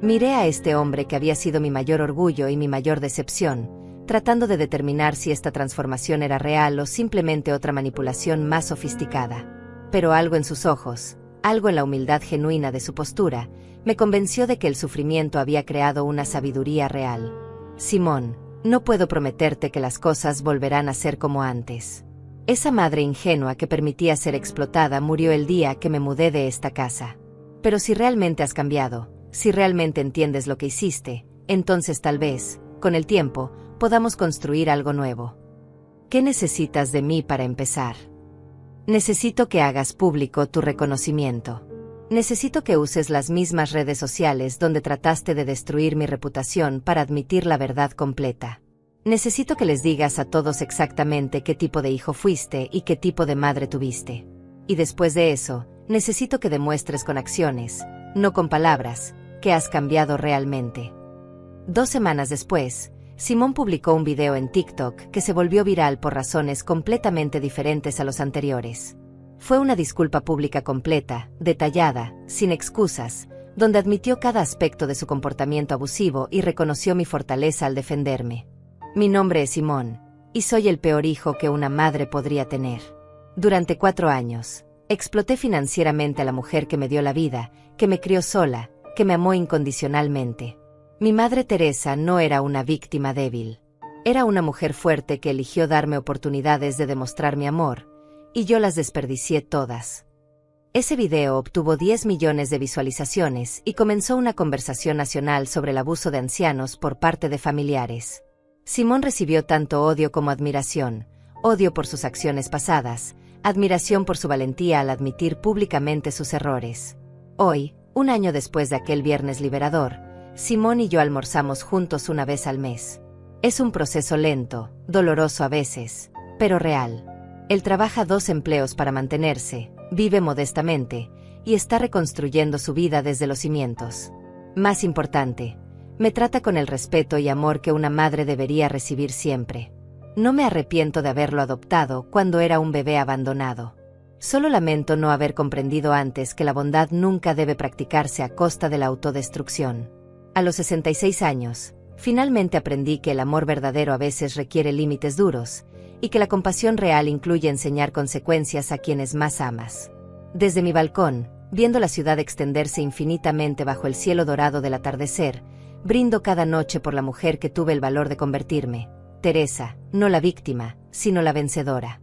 Miré a este hombre que había sido mi mayor orgullo y mi mayor decepción, tratando de determinar si esta transformación era real o simplemente otra manipulación más sofisticada. Pero algo en sus ojos, algo en la humildad genuina de su postura, me convenció de que el sufrimiento había creado una sabiduría real. Simón, no puedo prometerte que las cosas volverán a ser como antes. Esa madre ingenua que permitía ser explotada murió el día que me mudé de esta casa. Pero si realmente has cambiado, si realmente entiendes lo que hiciste, entonces tal vez, con el tiempo, podamos construir algo nuevo. ¿Qué necesitas de mí para empezar? Necesito que hagas público tu reconocimiento. Necesito que uses las mismas redes sociales donde trataste de destruir mi reputación para admitir la verdad completa. Necesito que les digas a todos exactamente qué tipo de hijo fuiste y qué tipo de madre tuviste. Y después de eso, necesito que demuestres con acciones, no con palabras, que has cambiado realmente. 2 semanas después, Simón publicó un video en TikTok que se volvió viral por razones completamente diferentes a los anteriores. Fue una disculpa pública completa, detallada, sin excusas, donde admitió cada aspecto de su comportamiento abusivo y reconoció mi fortaleza al defenderme. Mi nombre es Simón, y soy el peor hijo que una madre podría tener. Durante 4 años, exploté financieramente a la mujer que me dio la vida, que me crió sola, que me amó incondicionalmente. Mi madre Teresa no era una víctima débil. Era una mujer fuerte que eligió darme oportunidades de demostrar mi amor, y yo las desperdicié todas. Ese video obtuvo 10 millones de visualizaciones y comenzó una conversación nacional sobre el abuso de ancianos por parte de familiares. Simón recibió tanto odio como admiración, odio por sus acciones pasadas, admiración por su valentía al admitir públicamente sus errores. Hoy, 1 año después de aquel viernes liberador, Simón y yo almorzamos juntos una vez al mes. Es un proceso lento, doloroso a veces, pero real. Él trabaja 2 empleos para mantenerse, vive modestamente, y está reconstruyendo su vida desde los cimientos. Más importante, me trata con el respeto y amor que una madre debería recibir siempre. No me arrepiento de haberlo adoptado cuando era un bebé abandonado. Solo lamento no haber comprendido antes que la bondad nunca debe practicarse a costa de la autodestrucción. A los 66 años, finalmente aprendí que el amor verdadero a veces requiere límites duros, y que la compasión real incluye enseñar consecuencias a quienes más amas. Desde mi balcón, viendo la ciudad extenderse infinitamente bajo el cielo dorado del atardecer, brindo cada noche por la mujer que tuve el valor de convertirme, Teresa, no la víctima, sino la vencedora.